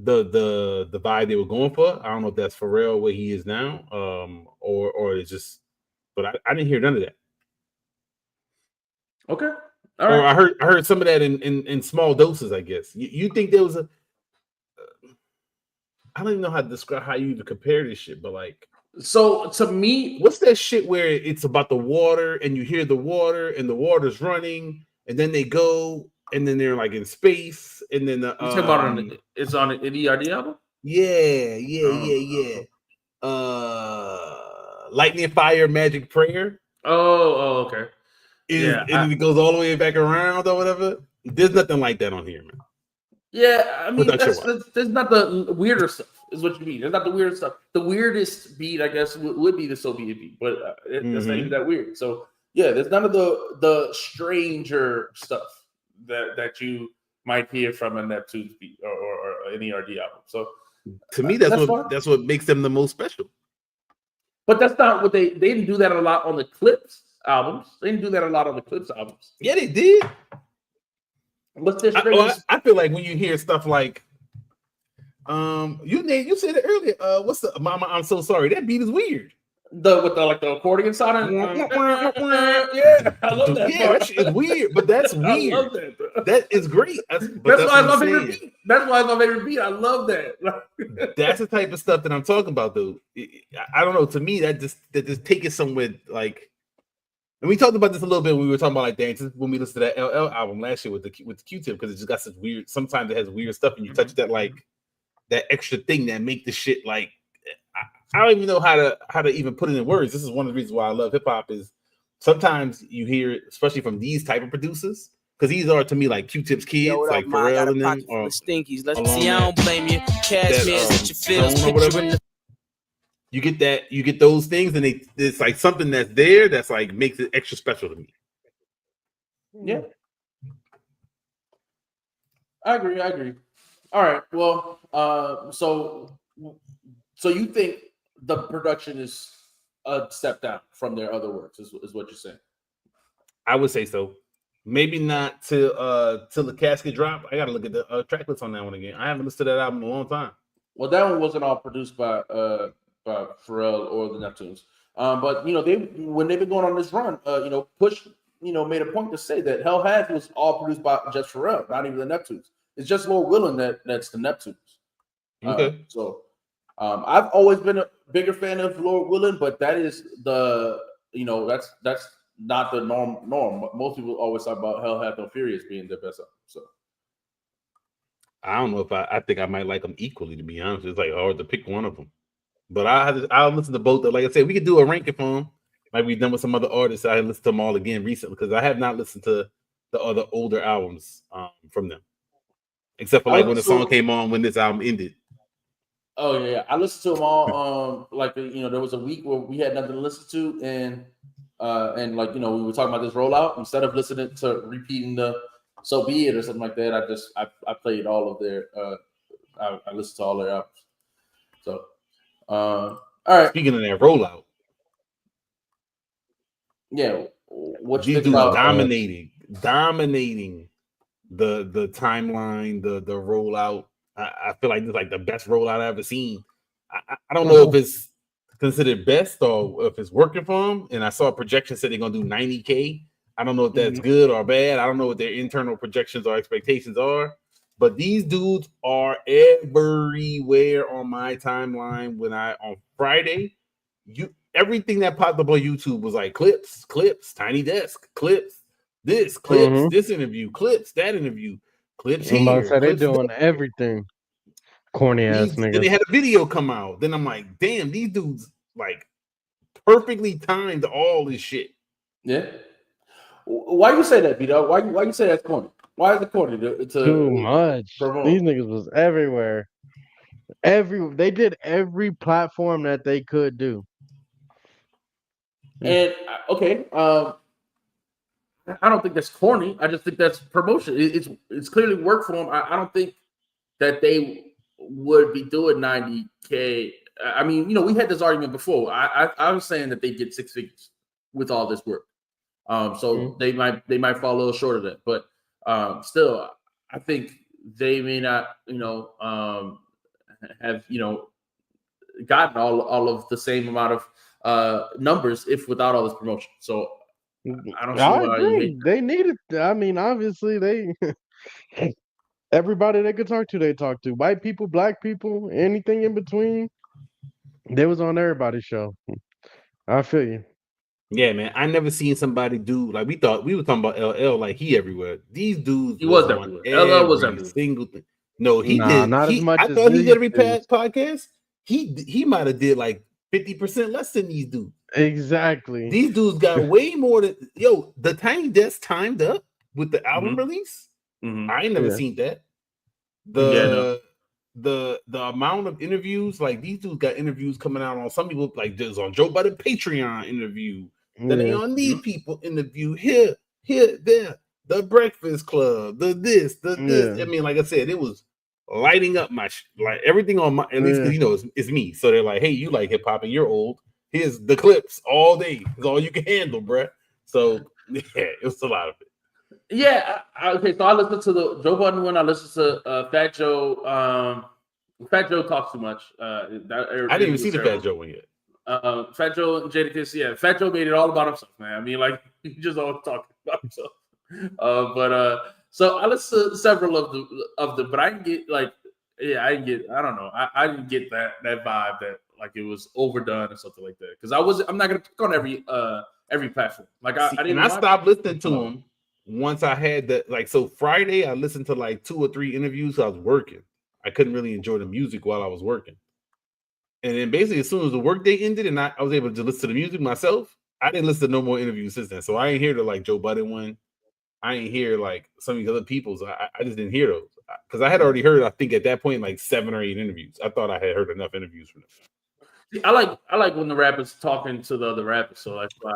the vibe they were going for. I don't know if that's Pharrell where he is now, or it's just. But I didn't hear none of that. Okay. All right. Or I heard some of that in small doses, I guess. You think there was a I don't even know how to describe how you even compare this shit, but like so to me, what's that shit where it's about the water and you hear the water and the water's running and then they go and then they're like in space and then the you talking about it's on an ERD album? Yeah. Lightning, Fire, Magic, Prayer. Oh, okay. And then it goes all the way back around or whatever. There's nothing like that on here, man. Yeah, I mean, there's not the weirder stuff, is what you mean. There's not the weird stuff. The weirdest beat, I guess, would be the Soviet beat, but it's not even that weird. So, yeah, there's none of the stranger stuff that you might hear from a Neptune's beat or an ERD album. So, to me, that's what makes them the most special. But that's not what they didn't do that a lot on the Clipse albums. They didn't do that a lot on the Clipse albums. Yeah, they did. What's this? I feel like when you hear stuff like, you said it earlier. What's the Mama? I'm so sorry. That beat is weird. with the accordion sound. Yeah, I love that. Yeah, that shit is weird, but that's weird. I love that. Bro. That is great. That's why it's my favorite beat. That's why it's my favorite beat. I love that. That's the type of stuff that I'm talking about, though. I don't know. To me, that just take it somewhere like. And we talked about this a little bit when we were talking about like dances when we listened to that LL album last year with the Q-Tip, because it just got such weird. Sometimes it has weird stuff, and you touch that like that extra thing that make the shit like. I don't even know how to even put it in words. This is one of the reasons why I love hip hop is sometimes you hear it, especially from these type of producers, because these are to me like Q-Tip's kids, Yo, like up, Pharrell and them, or stinkies. Let's see. I don't blame you. Cashmere, that, your feels, or whatever. You get those things, and it's like something that's there that's like makes it extra special to me. Yeah, I agree. All right, well, so you think the production is a step down from their other works, is what you're saying? I would say so. Maybe not till the casket drop. I gotta look at the track list on that one again. I haven't listened to that album in a long time. Well, that one wasn't all produced by Pharrell or the Neptunes. But when they've been going on this run, Push made a point to say that Hell Hath was all produced by just Pharrell, not even the Neptunes. It's just Lord Willin that's the Neptunes. Okay. I've always been a bigger fan of Lord Willin, but that is that's not the norm. Most people always talk about Hell Hath and Furious being their best album. So I don't know if I think I might like them equally, to be honest. It's like hard to pick one of them. But I'll listen to both. Like I said, we could do a ranking for them, like we've done with some other artists. I listened to them all again recently because I have not listened to the other older albums from them, except for like when the song came on when this album ended. Oh yeah, I listened to them all. There was a week where we had nothing to listen to, and we were talking about this rollout. Instead of listening to repeating the "So Be It" or something like that, I played all of their. I listened to all their albums. So, all right. Speaking of that rollout, yeah, what you these think about dominating the timeline, the rollout. I feel like this is like the best rollout I've ever seen. I don't know if it's considered best or if it's working for them. And I saw a projection said they're gonna do 90K. I don't know if that's good or bad. I don't know what their internal projections or expectations are. But these dudes are everywhere on my timeline. On Friday, everything that popped up on YouTube was like Clipse, Tiny Desk, Clipse, this, Clipse, this interview, Clipse, that interview, Clipse here. They're doing everything. Corny ass niggas. Then they had a video come out. Then I'm like, damn, these dudes like perfectly timed all this shit. Yeah. Why you say that, B-Dog? Why you say that's corny? Why is it corny? Too much. Promote? These niggas was everywhere. They did every platform that they could do. And okay, I don't think that's corny. I just think that's promotion. It's clearly worked for them. I don't think that they would be doing 90K. I mean, we had this argument before. I was saying that they get 6 figures with all this work. They might fall a little short of that, but still, I think they may not, have gotten all of the same amount of numbers if without all this promotion. So I don't see why agree. They needed. I mean, obviously they. Everybody they could talk to, they talked to. White people, black people, anything in between. They was on everybody's show. I feel you. Yeah, man. I never seen somebody do like we thought. We were talking about LL like he everywhere. These dudes, he was everywhere. LL was everywhere. Single thing. No, he did. Not as much. I thought he did every podcast. He might have did like 50% less than these dudes. Exactly. These dudes got way more than the Tiny Desk timed up with the album release. I ain't never seen that. The amount of interviews, like these dudes got interviews coming out on some people, like there's on Joe Budden Patreon interview. Then they on these people interview here, there, the Breakfast Club, this. I mean, like I said, it was lighting up my like everything on my at least because it's me. So they're like, hey, you like hip hop and you're old. Here's the Clipse all day. It's all you can handle, bruh. So yeah, it was a lot of it. Yeah. Okay. So I listened to the Joe Budden one. I listened to Fat Joe. Fat Joe talks too much. I didn't even see the Fat Joe one yet. Fat Joe and Jadakiss, yeah, Fat Joe made it all about himself, man. I mean, like he just always talking about himself. So I listened to several of the, but I didn't get like, yeah, I don't know, I didn't get that vibe that like it was overdone or something like that because I'm not gonna pick on every platform. Like I didn't. And I stopped listening to him once I had that. Like so, Friday I listened to like 2 or 3 interviews. So I was working. I couldn't really enjoy the music while I was working. And then basically, as soon as the workday ended and I was able to listen to the music myself, I didn't listen to no more interviews since then. So I ain't hear the like Joe Budden one. I ain't hear like some of these other people's. I just didn't hear those because I had already heard. I think at that point like 7 or 8 interviews. I thought I had heard enough interviews from them. I like when the rappers talking to the other rappers. So that's why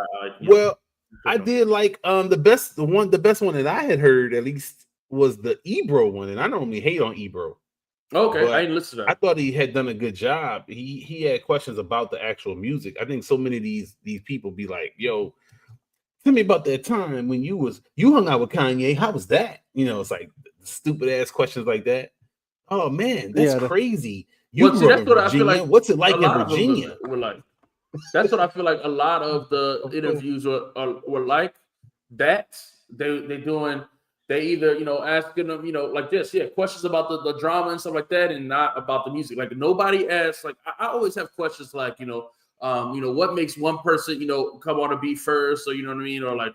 I did like the best one that I had heard at least was the Ebro one, and I normally hate on Ebro. Okay, I didn't listen to that. I thought he had done a good job. He had questions about the actual music. I think so many of these people be like, "Yo, tell me about that time when you hung out with Kanye. How was that?" You know, it's like stupid ass questions like that. Oh man, that's crazy. That's what I feel like. What's it like in Virginia? Were like. That's what I feel like. A lot of the interviews were like that. They either asking them like this, questions about the drama and stuff like that, and not about the music. Like nobody asks. Like I always have questions like what makes one person come on a beat first, or you know what I mean, or like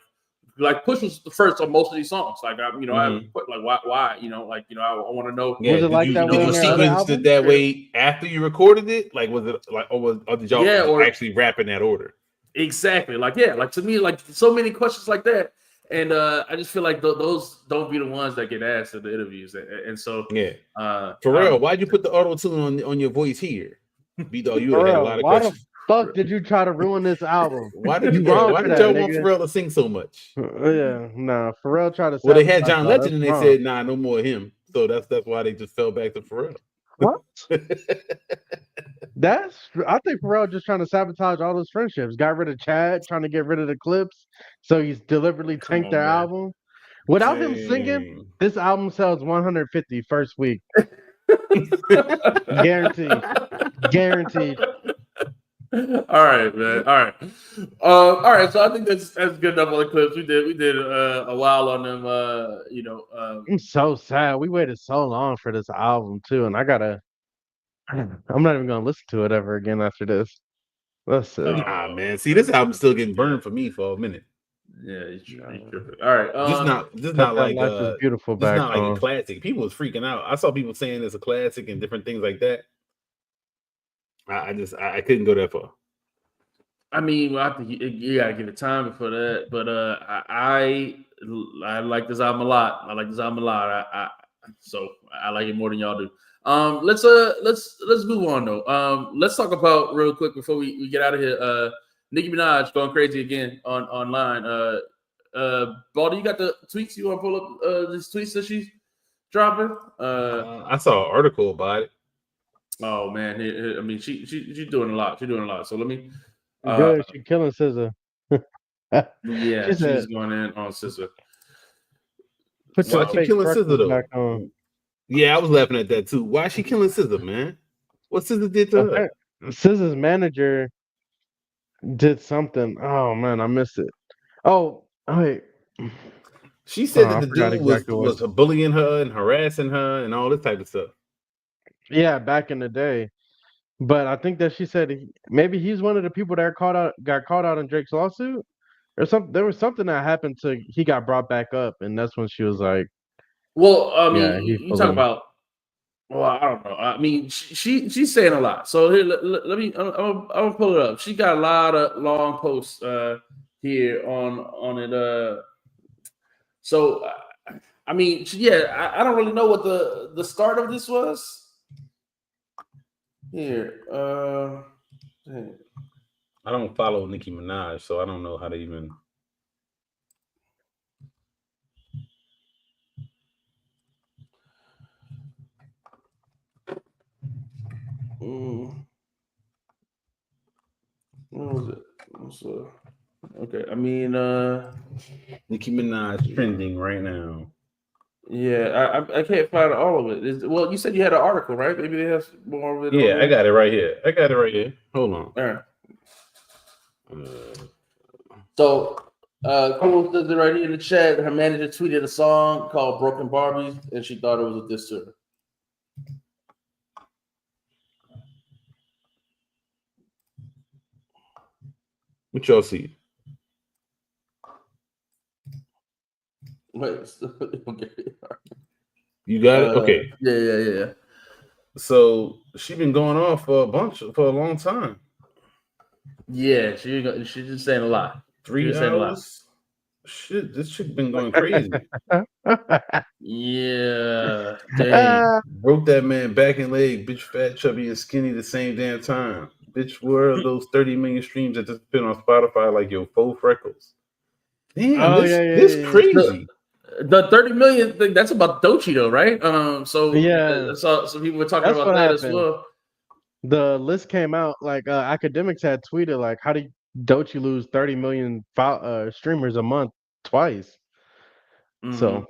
Push was the first on most of these songs. Like I put like why I want to know. Was it like that? Did you sequence it that way after you recorded it? Like was it like or did y'all actually rap in that order? Exactly. Like to me, like so many questions like that. And I just feel like those don't be the ones that get asked in the interviews. And so, Pharrell, why'd you put the auto tune on your voice here? B-Dog, you had a lot of questions. Why the fuck did you try to ruin this album? Why did y'all want Pharrell to sing so much? Pharrell tried to. Well, they had John Legend and they said, "Nah, no more of him." So that's why they just fell back to Pharrell. What? I think Pharrell just trying to sabotage all those friendships. Got rid of Chad, trying to get rid of the Clipse, so he's deliberately tanked their album. Without him singing, this album sells 150 first week. Guaranteed. All right, man. All right. So I think that's good enough on the Clipse. We did a while on them. I'm so sad. We waited so long for this album too, and I'm not even gonna listen to it ever again after this. That's it. Man. See, this album's still getting burned for me for a minute. Yeah, you tripping. All right. Just not like beautiful. It's not like a classic. People was freaking out. I saw people saying it's a classic and different things like that. I couldn't go that far. I mean, I think you gotta give it time before that. But I like this album a lot. So I like it more than y'all do. Let's move on though. Let's talk about real quick before we get out of here. Nicki Minaj going crazy again online. Baldy, you got the tweets? You want to pull up these tweets that she's dropping? I saw an article about it. Oh man, I mean she's doing a lot. She's doing a lot. So let me. Good, she's killing SZA. Yeah, she's going in on SZA. Put your Why she killing SZA though? back on. Yeah, I was laughing at that too. Why is she killing SZA, man? What SZA did to her? SZA's manager did something. Oh man, I missed it. Oh wait. She said that the dude was bullying her and harassing her and all this type of stuff. Yeah, back in the day. But I think that she said maybe he's one of the people that got caught out in Drake's lawsuit or something. There was something that happened he got brought back up, and that's when she was like, "Well, I mean, you talk about." Well, I don't know. I mean, she's saying a lot. So here, let me. I'm gonna pull it up. She got a lot of long posts here on it. So, I mean, I don't really know what the start of this was. Here, I don't follow Nicki Minaj, so I don't know how to even. What was it? Okay, I mean, Nicki Minaj trending right now. Yeah, I can't find all of it. Well, you said you had an article, right? Maybe they have more of it. Yeah, I got it right here. Hold on. All right. So, Cool says it right here in the chat. Her manager tweeted a song called "Broken Barbies," and she thought it was a diss to her. What y'all see? Wait, okay. You got it? Okay. Yeah. So she been going off for a long time. Yeah, she just saying a lot. 3 hours. Shit, this chick been going crazy. Yeah, dang. Broke that man back and leg, bitch, fat, chubby, and skinny the same damn time. Bitch, where are those 30 million streams that just been on Spotify like your faux freckles? Damn, this crazy. The 30 million thing, that's about Doechii though, right? So people were talking about that as well. The list came out like academics had tweeted like, how did Doechii lose 30 million streamers a month twice? Mm-hmm. So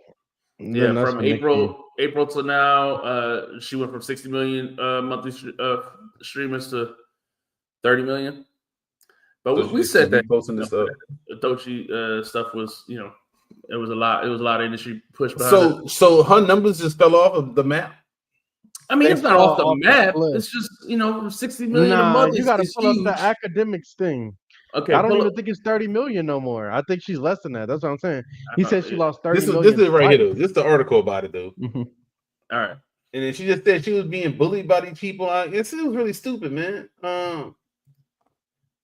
yeah, from April to now, she went from 60 million monthly streamers to 30 million. But so we said that posting this stuff. Doechii stuff was, it was a lot of industry push behind it. So her numbers just fell off of the map. I mean, it's not off the map. It's just 60 million a month. You got to pull huge. up the academics thing. Okay, I don't even think it's 30 million no more. I think she's less than that. That's what I'm saying. He said she lost 30 million. This is right here though. This is the article about it though. Mm-hmm. All right. And then she just said she was being bullied by these people. It was really stupid, man.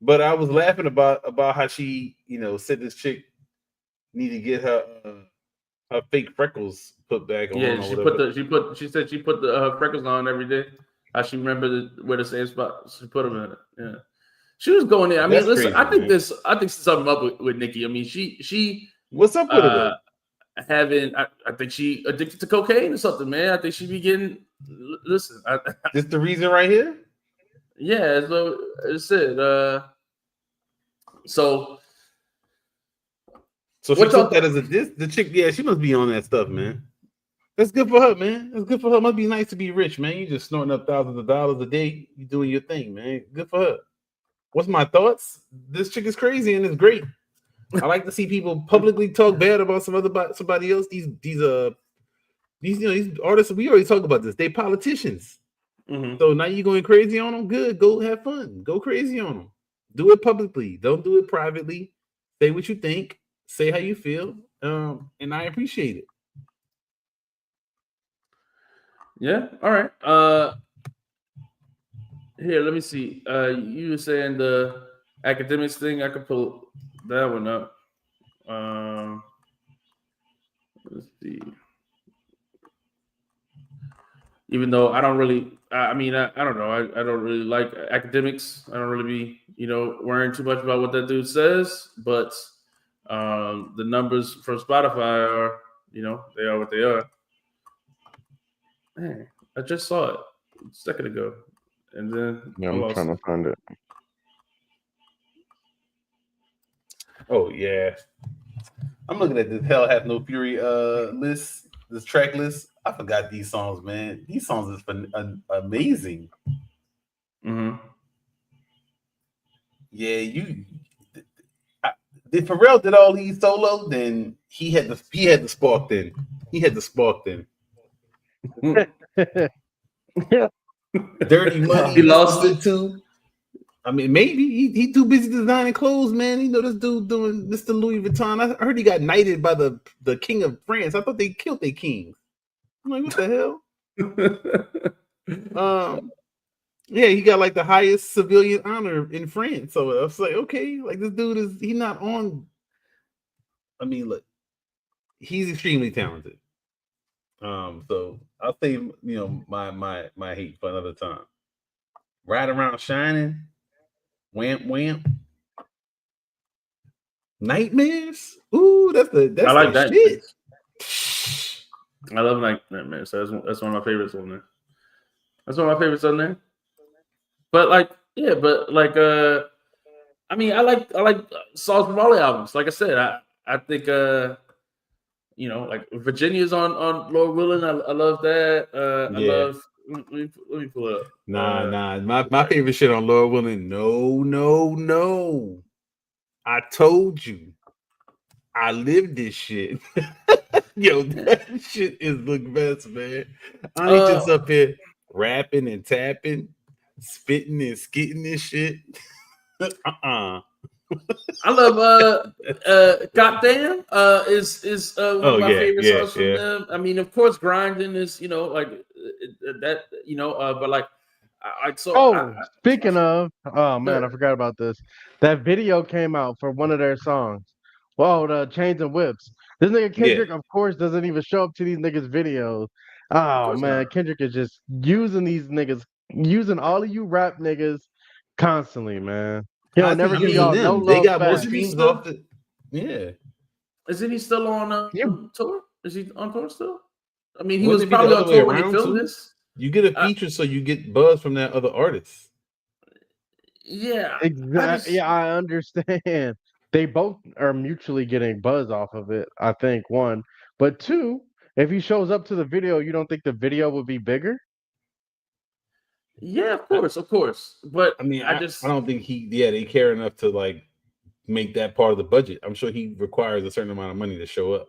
But I was laughing about how she, said this chick need to get her fake freckles put back on. Yeah, she said she put the freckles on every day. I she remembered where the same spot she put them in it. Yeah, she was going in. I mean, listen, crazy, I think something up with Nikki. I mean, she what's up with her? I think she addicted to cocaine or something, man. I think she be getting. Listen, this the reason right here. Yeah, so it's it. So she took that as a diss. The chick, yeah, she must be on that stuff, man. That's good for her, man. That's good for her. Must be nice to be rich, man. You just snorting up thousands of dollars a day. You doing your thing, man. Good for her. What's my thoughts? This chick is crazy and it's great. I like to see people publicly talk bad about somebody else. These artists. We already talked about this. They politicians. Mm-hmm. So now you going crazy on them. Good. Go have fun. Go crazy on them. Do it publicly. Don't do it privately. Say what you think. Say how you feel. And I appreciate it. Yeah. All right. Here, let me see. You were saying the academics thing. I could pull that one up. Let's see. Even though I don't really, I don't know. I don't really like academics. I don't really be, worrying too much about what that dude says. But the numbers from Spotify are, they are what they are. Man, I just saw it a second ago. And then I'm trying to find it. Oh yeah, I'm looking at this Hell Hath No Fury list, this track list. I forgot these songs, man. These songs is amazing. Mm-hmm. Yeah, if Pharrell did all these solo, then he had the spark. Then he had the spark. Then Dirty Money, he lost it too. I mean, maybe he too busy designing clothes, man. This dude doing this to Louis Vuitton. I heard he got knighted by the king of France. I thought they killed their kings. I'm like, what the hell? Yeah, he got like the highest civilian honor in France. So I was like, okay, like this dude he's not on. I mean, look, he's extremely talented. So I'll save my hate for another time. Ride Around Shining. Wamp. Nightmares. Ooh, that's I like that shit. I love Nightmares. So that's one of my favorites on there. That's one of my favorites on there. But I like songs from all the albums. Like I said, I think like Virginia's on Lord Willing. I love that. I love. Let me pull it up. Nah. My favorite shit on Lord Willing. No. I told you, I lived this shit. Yo, that shit is the best, man. I ain't just up here rapping and tapping, spitting and skitting and shit. I love Goddamn is one of my favorite songs from them. I mean, of course, Grinding is that but like speaking of, oh man, I forgot about this. That video came out for one of their songs. Well, the Chains and Whips. This nigga Kendrick, of course, doesn't even show up to these niggas' videos. Oh man, not. Kendrick is just using these niggas, using all of you rap niggas constantly, man. He'll never give y'all no love. They got more back. streams off the. Yeah. Isn't he still on tour? Is he on tour still? I mean, he Wouldn't was it be probably the on other way tour when he around, filmed too? this. You get a feature, so you get buzz from that other artist. Yeah, exactly. I understand. They both are mutually getting buzz off of it. I think one, but two, if he shows up to the video, you don't think the video would be bigger? Yeah, of course. But I mean, I don't think they care enough to like make that part of the budget. I'm sure he requires a certain amount of money to show up.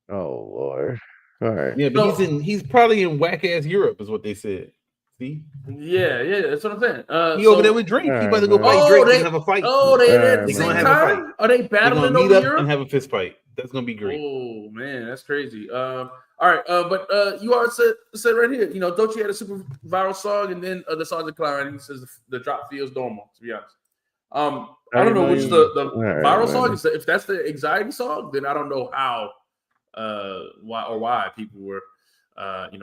Oh Lord. All right. Yeah, but he's probably in whack ass Europe, is what they said. See? Yeah, that's what I'm saying. He over there with Drake. He about to go fight Drake and have a fight. They're gonna have a fight. Are they battling meet over up Europe and have a fist fight? That's gonna be great. Oh man, that's crazy. All right, but you already said right here, Doechii had a super viral song, and then the song declined. He says the drop feels normal. To be honest, I don't know which the viral song is. If that's the anxiety song, then I don't know how, why people were,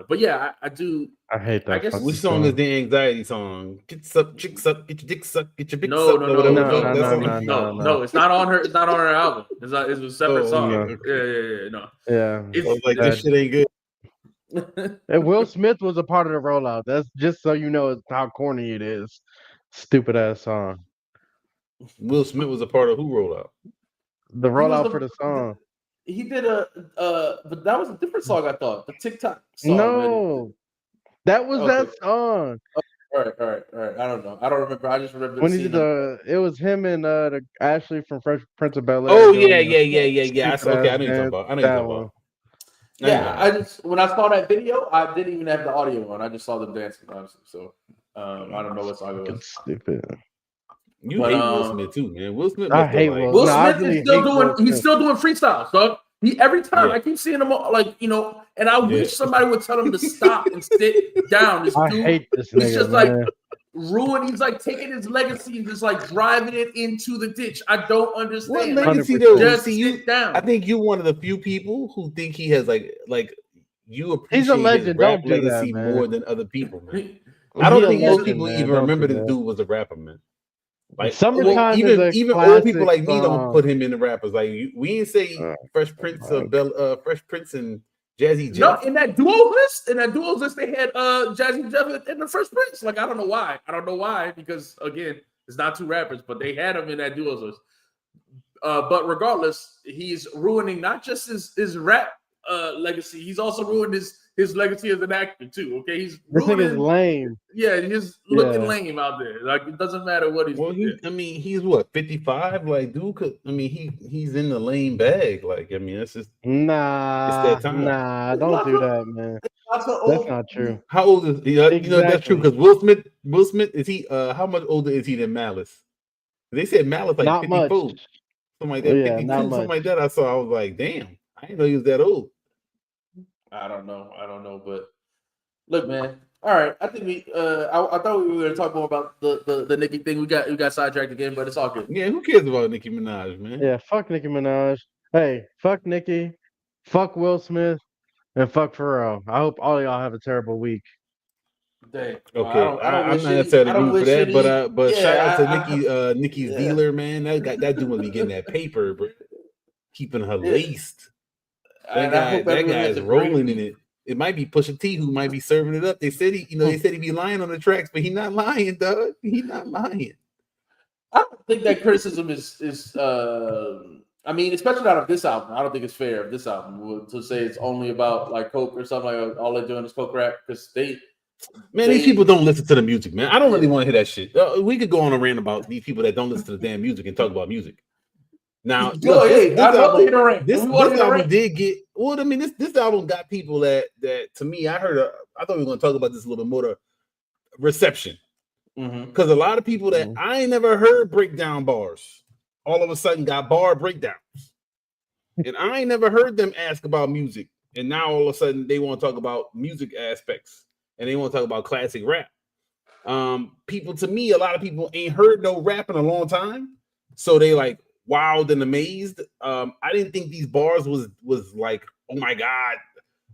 But yeah, I do. I hate that. I guess which song is the anxiety song? Get up, chicks up, get your dicks up, get your bicks up. No, it's not on her. It's not on her album. It's a separate song. Okay. No. Yeah. It's like this shit ain't good. And Will Smith was a part of the rollout. That's just so you know how corny it is. Stupid ass song. Will Smith was a part of who rollout? The rollout for the song. He did but that was a different song. I thought the TikTok song. No, that was that song. All right. I don't know. I don't remember. I just remember when he did it was him and the Ashley from Fresh Prince of Bel-Air. Oh yeah. Okay, I know you're talking about. Yeah, I just when I saw that video, I didn't even have the audio on. I just saw them dancing, honestly. So I don't know what song it was. Stupid. You hate Will Smith too, man. Will Smith. I hate Will Smith. Is still doing. He's still doing freestyles, dog. Every time I keep seeing him, and I wish somebody would tell him to stop and sit down. This dude, hate this nigga, he's just man. like ruining. He's like taking his legacy and just like driving it into the ditch. I don't understand. What legacy though? Just sit down. I think you're one of the few people who think he has like you appreciate he's a legend. his rap don't do legacy that, man. more than other people, man. I don't think most people even remember this dude was a rapper, man. Like Summertime, even old people like me don't put him in the rappers. Like we ain't say Fresh Prince and Jazzy Jeff. No, in that duos list, they had Jazzy Jeff and the Fresh Prince. Like I don't know why, because again, it's not two rappers, but they had him in that duos list. But regardless, he's ruining not just his rap legacy, he's also ruined his legacy as an actor too. Okay, he's ruining, lame. Yeah, he's looking lame out there. Like it doesn't matter what he's. Well, he's what 55. Like, dude, he's in the lame bag. Like, it's just it's that time. Nah, don't do that, man. That's not true. How old is he? Exactly. That's true because Will Smith is he? How much older is he than Malice? They said Malice like not 54, much. Something like that. 52, something like that. I saw. I was like, damn, I didn't know he was that old. I don't know, but look, man. All right, I think we. I thought we were going to talk more about the Nicki thing. We got sidetracked again, but it's all good. Yeah, who cares about Nicki Minaj, man? Yeah, fuck Nicki Minaj. Hey, fuck Nicki, fuck Will Smith, and fuck Pharrell. I hope all of y'all have a terrible week. Dang. Okay, I'm not necessarily rooting for that, but shout out to Nicki's dealer, man. That dude must be getting that paper, bro. Keeping her laced. That guy is rolling in it. It might be Pusha T who might be serving it up. They said he'd be lying on the tracks, but he's not lying, dog. He's not lying. I don't think that criticism is especially not of this album. I don't think it's fair of this album to say it's only about like coke or something like all they're doing is coke rap because these people don't listen to the music, man. I don't really want to hear that shit. We could go on a rant about these people that don't listen to the damn music and talk about music. Now, Go look, ahead. I love to hear the rant. this We want to hear the album rant. did get well. I mean, this album got people that to me, I thought we were going to talk about this a little bit more. The reception, because a lot of people that I ain't never heard break down bars, all of a sudden got bar breakdowns, and I ain't never heard them ask about music, and now all of a sudden they want to talk about music aspects, and they want to talk about classic rap. People, to me, a lot of people ain't heard no rap in a long time, so they like wowed and amazed. I didn't think these bars was like, oh my god,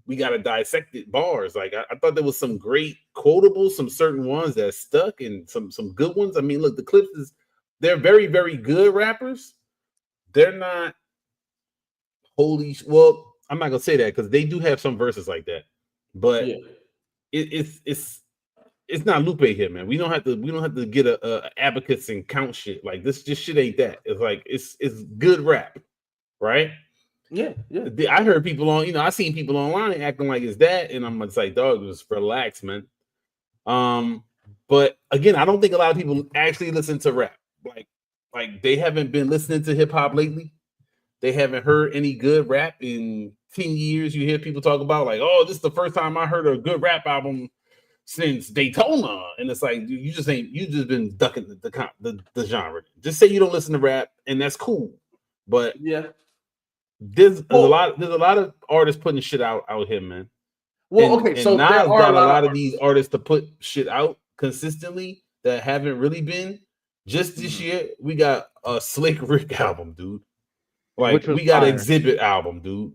we gotta dissect it bars. Like I thought there was some great quotables, some certain ones that stuck, and some good ones. I mean, look, the Clipse they're very, very good rappers. They're not holy. Well, I'm not gonna say that because they do have some verses like that, but it's not Lupe here, man. We don't have to get a abacus and count shit. Like this just shit ain't that. It's like it's good rap, right? Yeah. I heard people on, I seen people online acting like it's that, and I'm just like, dog, just relax, man. But again, I don't think a lot of people actually listen to rap. Like they haven't been listening to hip hop lately. They haven't heard any good rap in 10 years. You hear people talk about like, oh, this is the first time I heard a good rap album since Daytona, and it's like you just been ducking the genre. Just say you don't listen to rap, and that's cool. But yeah, there's a lot of artists putting shit out here, man. Well, and, okay, so Nas there are got a lot of these artists to put shit out consistently that haven't really been. Just this year, we got a Slick Rick album, dude. Like we got an Exhibit album, dude.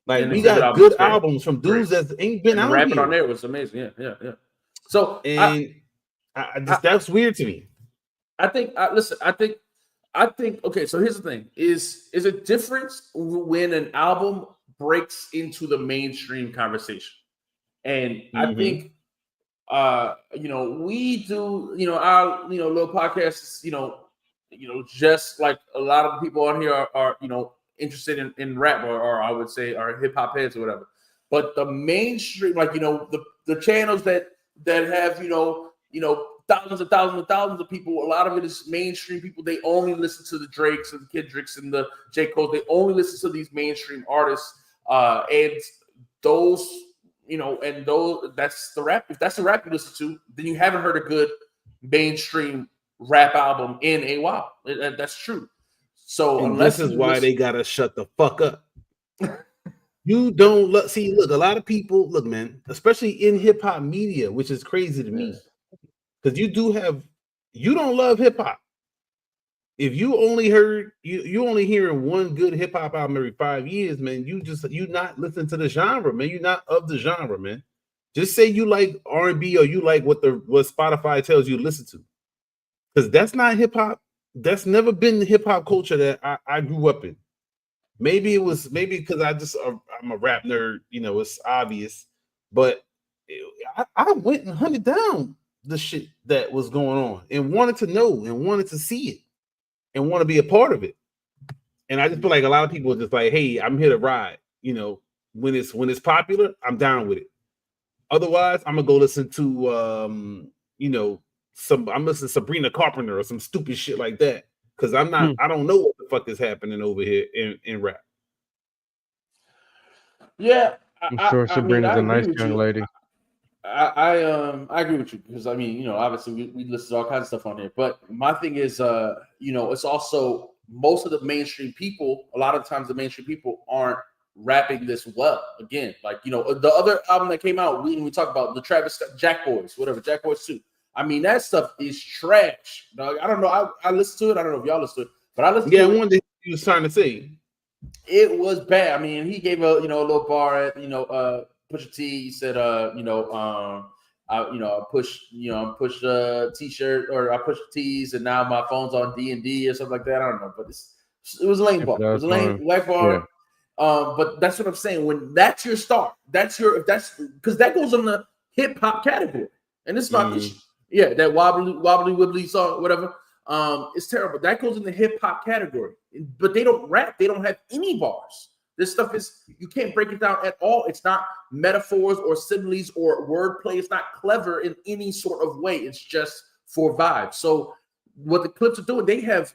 Like we got good albums from dudes that ain't been out rapping here. on there was amazing. Yeah. So and I just that's weird to me. I think okay, so here's the thing. Is a difference when an album breaks into the mainstream conversation. And I think we do, our little podcasts, just like a lot of people on here are interested in rap or I would say are hip hop heads or whatever. But the mainstream, like the channels that have thousands and thousands and thousands of people, a lot of it is mainstream people. They only listen to the Drakes and the Kendricks and the J. Cole. They only listen to these mainstream artists. And those, that's the rap. If that's the rap you listen to, then you haven't heard a good mainstream rap album in a while. That's true. So this is why they gotta shut the fuck up. You don't look. Look, a lot of people look, man, especially in hip hop media, which is crazy to me, because you don't love hip hop. If you only hearing one good hip hop album every 5 years, man, you not listening to the genre, man. You're not of the genre, man. Just say you like R&B or you like what Spotify tells you to listen to, because that's not hip hop. That's never been the hip hop culture that I grew up in. Maybe because I'm a rap nerd, it's obvious, but I went and hunted down the shit that was going on and wanted to know and wanted to see it and want to be a part of it. And I just feel like a lot of people are just like, hey, I'm here to ride. When it's popular, I'm down with it. Otherwise, I'm gonna go listen to I'm listening to Sabrina Carpenter or some stupid shit like that. Because I don't know what the fuck is happening over here in rap. Yeah, I'm sure Sabrina's a nice young lady. I agree with you because obviously we listen to all kinds of stuff on here. But my thing is, it's also most of the mainstream people. A lot of times, the mainstream people aren't rapping this well. Again, like the other album that came out, we talk about the Travis Scott, Jack Boys 2. I mean, that stuff is trash. Dog. I don't know. I listened to it. I don't know if y'all listened to it, but I listened to it. Yeah, I wonder what he was trying to say. It was bad. I mean, he gave a little bar at Pusha T. He said I push t-shirt or I push tees and now my phone's on D&D or something like that. I don't know, but it was a lame bar. It was a lame bar. Yeah. But that's what I'm saying. When that's your start, because that goes on the hip hop category, and it's not that wobbly wibbly song, whatever. It's terrible. That goes in the hip hop category, but they don't rap. They don't have any bars. This stuff you can't break it down at all. It's not metaphors or similes or wordplay. It's not clever in any sort of way. It's just for vibes. So what the Clipse are doing, they have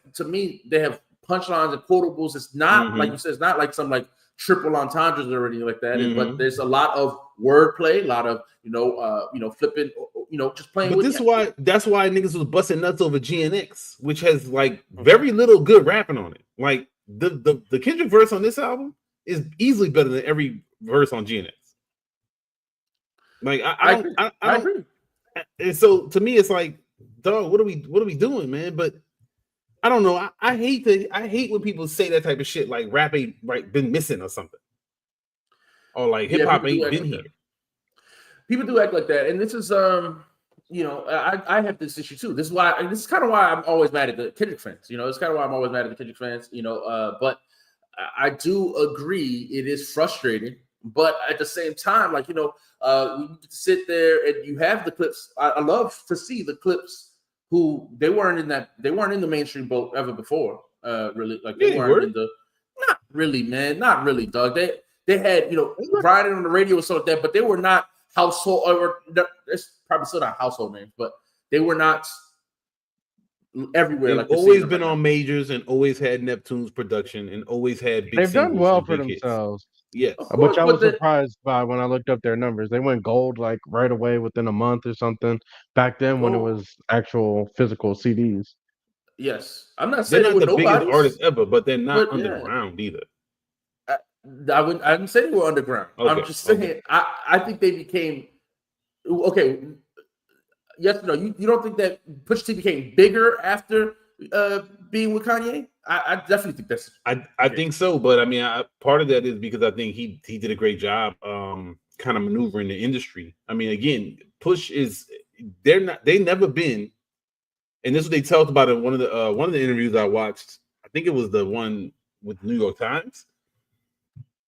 punchlines and quotables. It's not like you said. It's not like some like triple entendres or anything like that. But there's a lot of wordplay, a lot of flipping, just playing. But with that's why niggas was busting nuts over GNX, which has like very little good rapping on it. Like the Kendrick verse on this album is easily better than every verse on GNX. Like I agree. And so to me, it's like, dog, what are we doing, man? But I don't know. I hate when people say that type of shit, like rap ain't been missing or something, or like hip hop ain't been here. People do act like that, and this is I have this issue too. This is kind of why I'm always mad at the Kendrick fans. It's kind of why I'm always mad at the Kendrick fans. But I do agree it is frustrating. But at the same time, like we sit there and you have the Clipse. I love to see the Clipse who they weren't in the mainstream boat ever before. Really, like they weren't in the. Not really, man. Not really, dog. They had riding on the radio and stuff like that, but they were not household. Or it's probably still not household names, but they were not everywhere. They've like always been on majors and always had Neptune's production and always had big. They've done well for themselves. Yes, which I was surprised by when I looked up their numbers. They went gold like right away within a month or something. Back then, when it was actual physical CDs. Yes, I'm not saying they're not the biggest artists ever, but they're not underground either. I didn't say they were underground. Okay, I'm just saying I think they became okay. Yes, no, you don't think that Pusha T became bigger after being with Kanye? I definitely think that's. I think so, but I mean, part of that is because I think he did a great job, kind of maneuvering the industry. I mean, again, Push is they never been, and this is what they talked about in one of the interviews I watched. I think it was the one with the New York Times.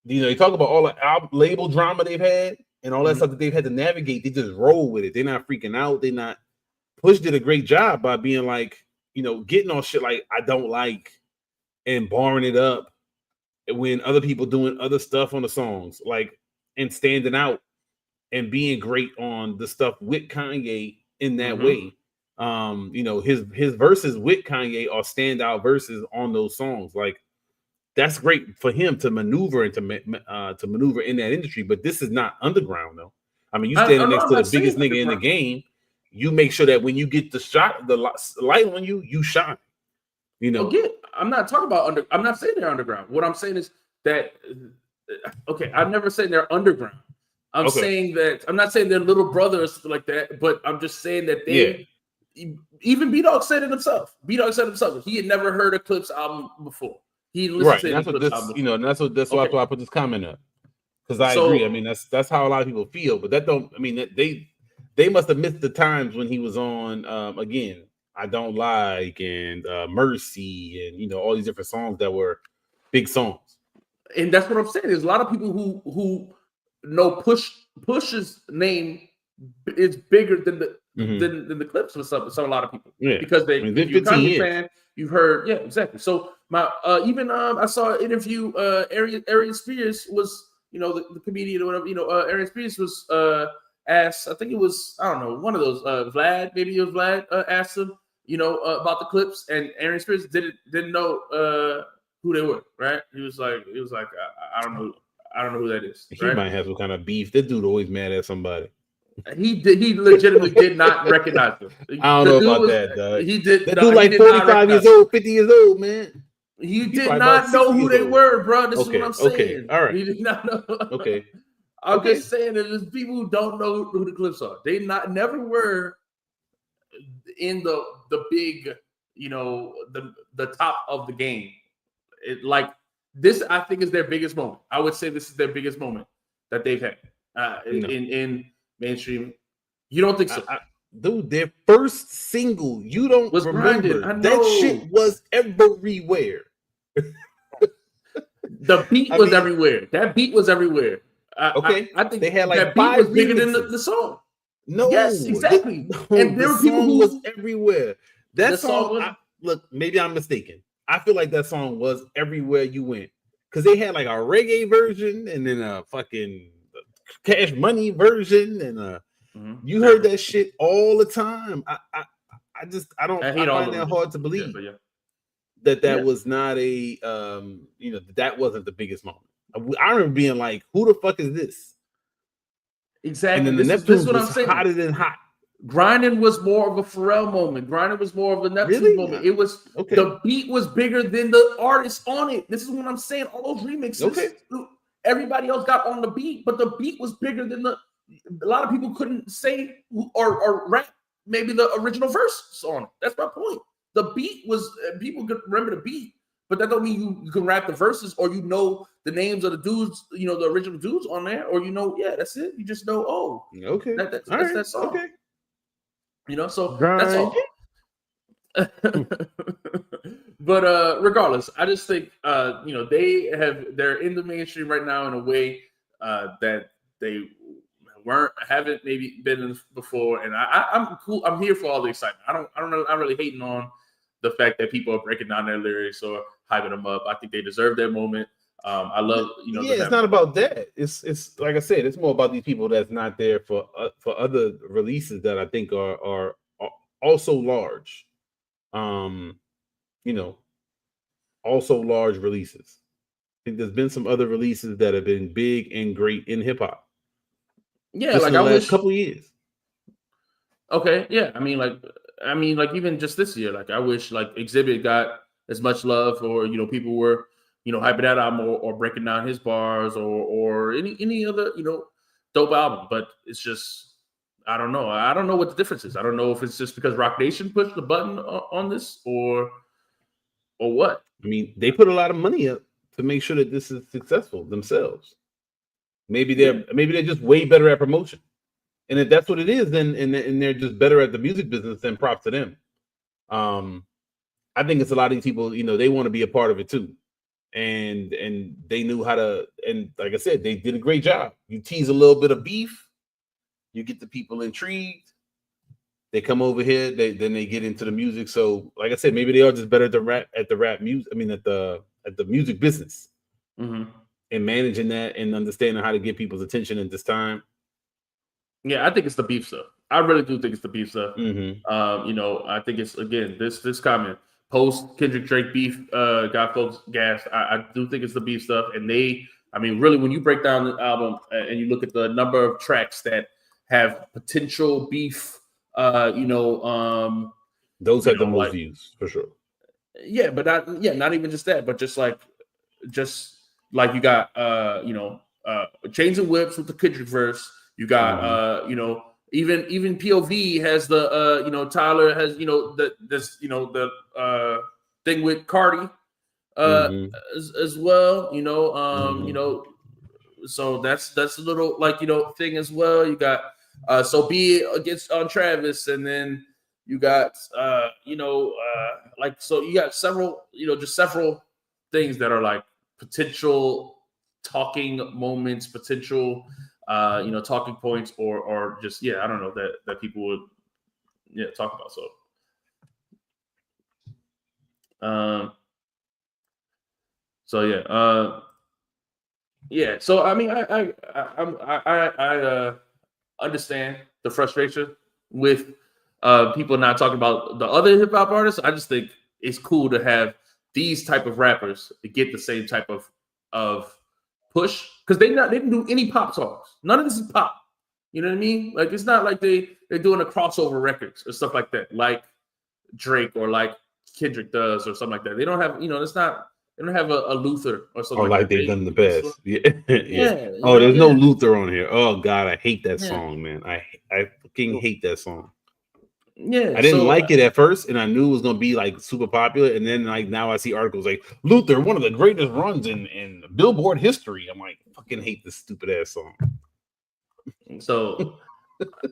They talk about all the label drama they've had and all that stuff that they've had to navigate. They just roll with it. They're not freaking out. They're not. Push did a great job by being like, getting on shit like I don't like and barring it up when other people doing other stuff on the songs, like, and standing out and being great on the stuff with Kanye in that way. His verses with Kanye are standout verses on those songs. Like, that's great for him to maneuver and to maneuver in that industry. But this is not underground, though. I mean, you standing next to the biggest nigga in the game. You make sure that when you get the light on you, you shine. Again, I'm not talking about I'm not saying they're underground. What I'm saying is that I'm never saying they're underground. I'm saying that I'm not saying they're little brother or something like that, but I'm just saying that even B-Dog said it himself. B-Dog said himself he had never heard a Clipse album before. He listened to that's what this, album. that's why I put this comment up. Because I agree. I mean, that's how a lot of people feel, but that don't. I mean, they must have missed the times when he was on again. I Don't Like and Mercy and all these different songs that were big songs. And that's what I'm saying. There's a lot of people who know Push's name is bigger than the Clipse for some a lot of people. Yeah. Because you're a Kanye fan, you've heard, exactly. So my I saw an interview, Arian Spears was, the comedian or whatever, Arian Spears was asked, I think it was, I don't know, one of those Vlad, maybe it was Vlad, asked him, about the Clipse, and Arian Spears didn't know who they were, right? He was like, I don't know who that is. He might have some kind of beef. That dude always mad at somebody. He legitimately did not recognize him. I don't know about that, dog. He did. That dude like 45 years old, 50 years old, man. He did not know who they were, bro. This is what I'm saying. Okay, all right. He did not know. Okay. I'm just saying that there's people who don't know who the Clipse are. They never were in the big, the top of the game. Like this, I think is their biggest moment. I would say this is their biggest moment that they've had in mainstream. You don't think so? Dude, their first single, you don't remember. That shit was everywhere. The beat was everywhere. That beat was everywhere. I think they had like that beat was bigger than the song. No, yes, exactly. And there were people who was everywhere. That song, look, maybe I'm mistaken. I feel like that song was everywhere you went because they had like a reggae version and then a fucking Cash Money version and you heard that shit all the time. I find that hard to believe. that was not a that wasn't the biggest moment. I remember being like, "Who the fuck is this?" Exactly. And then the This is Neptunes what I'm was saying. hotter than hot. Grinding was more of a Pharrell moment. Grinding was more of a Neptune Really? moment. It was the beat was bigger than the artist on it. This is what I'm saying. All those remixes, everybody else got on the beat, but the beat was bigger than a lot of people couldn't say or rap maybe the original verse on it. That's my point. The beat was people could remember the beat, but that don't mean you can rap the verses or you know the names of the dudes, the original dudes on there, or that's it. You just know, that's that song. Okay. So Grind. that's all. But regardless, I just think they're in the mainstream right now in a way that they haven't maybe been in before, and I'm cool. I'm here for all the excitement. I'm not really hating on the fact that people are breaking down their lyrics or hyping them up. I think they deserve their moment. I love it's not about that. It's like I said, it's more about these people that's not there for other releases that I think are also large. Also large releases. I think there's been some other releases that have been big and great in hip hop. Yeah, just like in the I last wish couple years. Okay, yeah. I mean, like even just this year, like I wish like Exhibit got as much love, or people were hyping that album or breaking down his bars or any other dope album. But it's just I don't know. I don't know what the difference is. I don't know if it's just because Rock Nation pushed the button on this or what. I mean, they put a lot of money up to make sure that this is successful themselves. Maybe they're just way better at promotion. And if that's what it is, then and they're just better at the music business, then props to them. I think it's a lot of these people, they want to be a part of it too. And they knew how to, and like I said, they did a great job. You tease a little bit of beef, you get the people intrigued. They come over here, then they get into the music. So, like I said, maybe they are just better at the rap music. I mean, at the music business, and managing that and understanding how to get people's attention at this time. Yeah, I think it's the beef stuff. I really do think it's the beef stuff. Mm-hmm. I think it's again this comment post Kendrick Drake beef got folks gassed. I do think it's the beef stuff, and really when you break down the album and you look at the number of tracks that have potential beef, those have the most views for sure. Yeah, but not even just that, but just like you got Chains and Whips with the Kendrick verse. You got even POV has the Tyler has the thing with Cardi as well, so that's a little thing as well. You got So Be It against on Travis, and then you got so you got several just several things that are like potential talking moments, potential talking points, or just I don't know that people would talk about. So I mean I understand the frustration with people not talking about the other hip hop artists. I just think it's cool to have these type of rappers get the same type of push, because they didn't do any pop songs. None of this is pop. You know what I mean? Like it's not like they're doing a crossover records or stuff like that, like Drake or like Kendrick does or something like that. They don't have it's not. They don't have a Luther or something like they've done the best. Yeah. Oh, there's no Luther on here. Oh God, I hate that song, man. I fucking hate that song. Yeah, I didn't like it at first, and I knew it was gonna be like super popular. And then like now I see articles like Luther, one of the greatest runs in Billboard history. I'm like, fucking hate this stupid ass song. So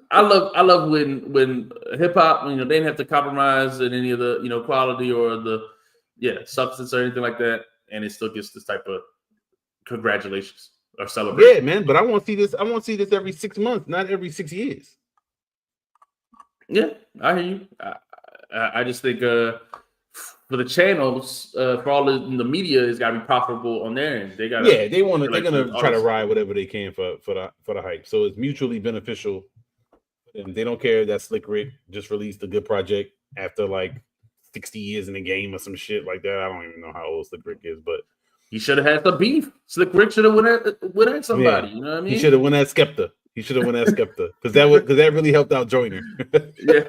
I love when hip hop, they didn't have to compromise in any of the quality or the substance or anything like that, and it still gets this type of congratulations or celebration. Yeah, man. But I want to see this. I want to see this every 6 months, not every 6 years. Yeah, I hear you. I just think for the channels, for all the media, it's got to be profitable on their end. They got they want to. They're gonna try to ride whatever they can for the hype. So it's mutually beneficial, and they don't care that Slick Rick just released a good project after like 60 years in the game or some shit like that. I don't even know how old Slick Rick is, but he should have had some beef. Slick Rick should have went at somebody. You know what I mean? He should have went at Skepta. Because that really helped out Joyner. Yeah.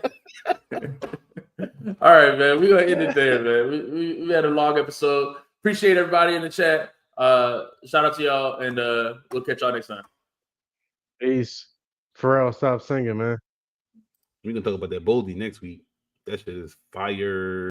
All right, man. We're gonna end it there, man. We had a long episode. Appreciate everybody in the chat. Shout out to y'all, and we'll catch y'all next time. Peace. Pharrell, stop singing, man. We can talk about that Boldy next week. That shit is fire.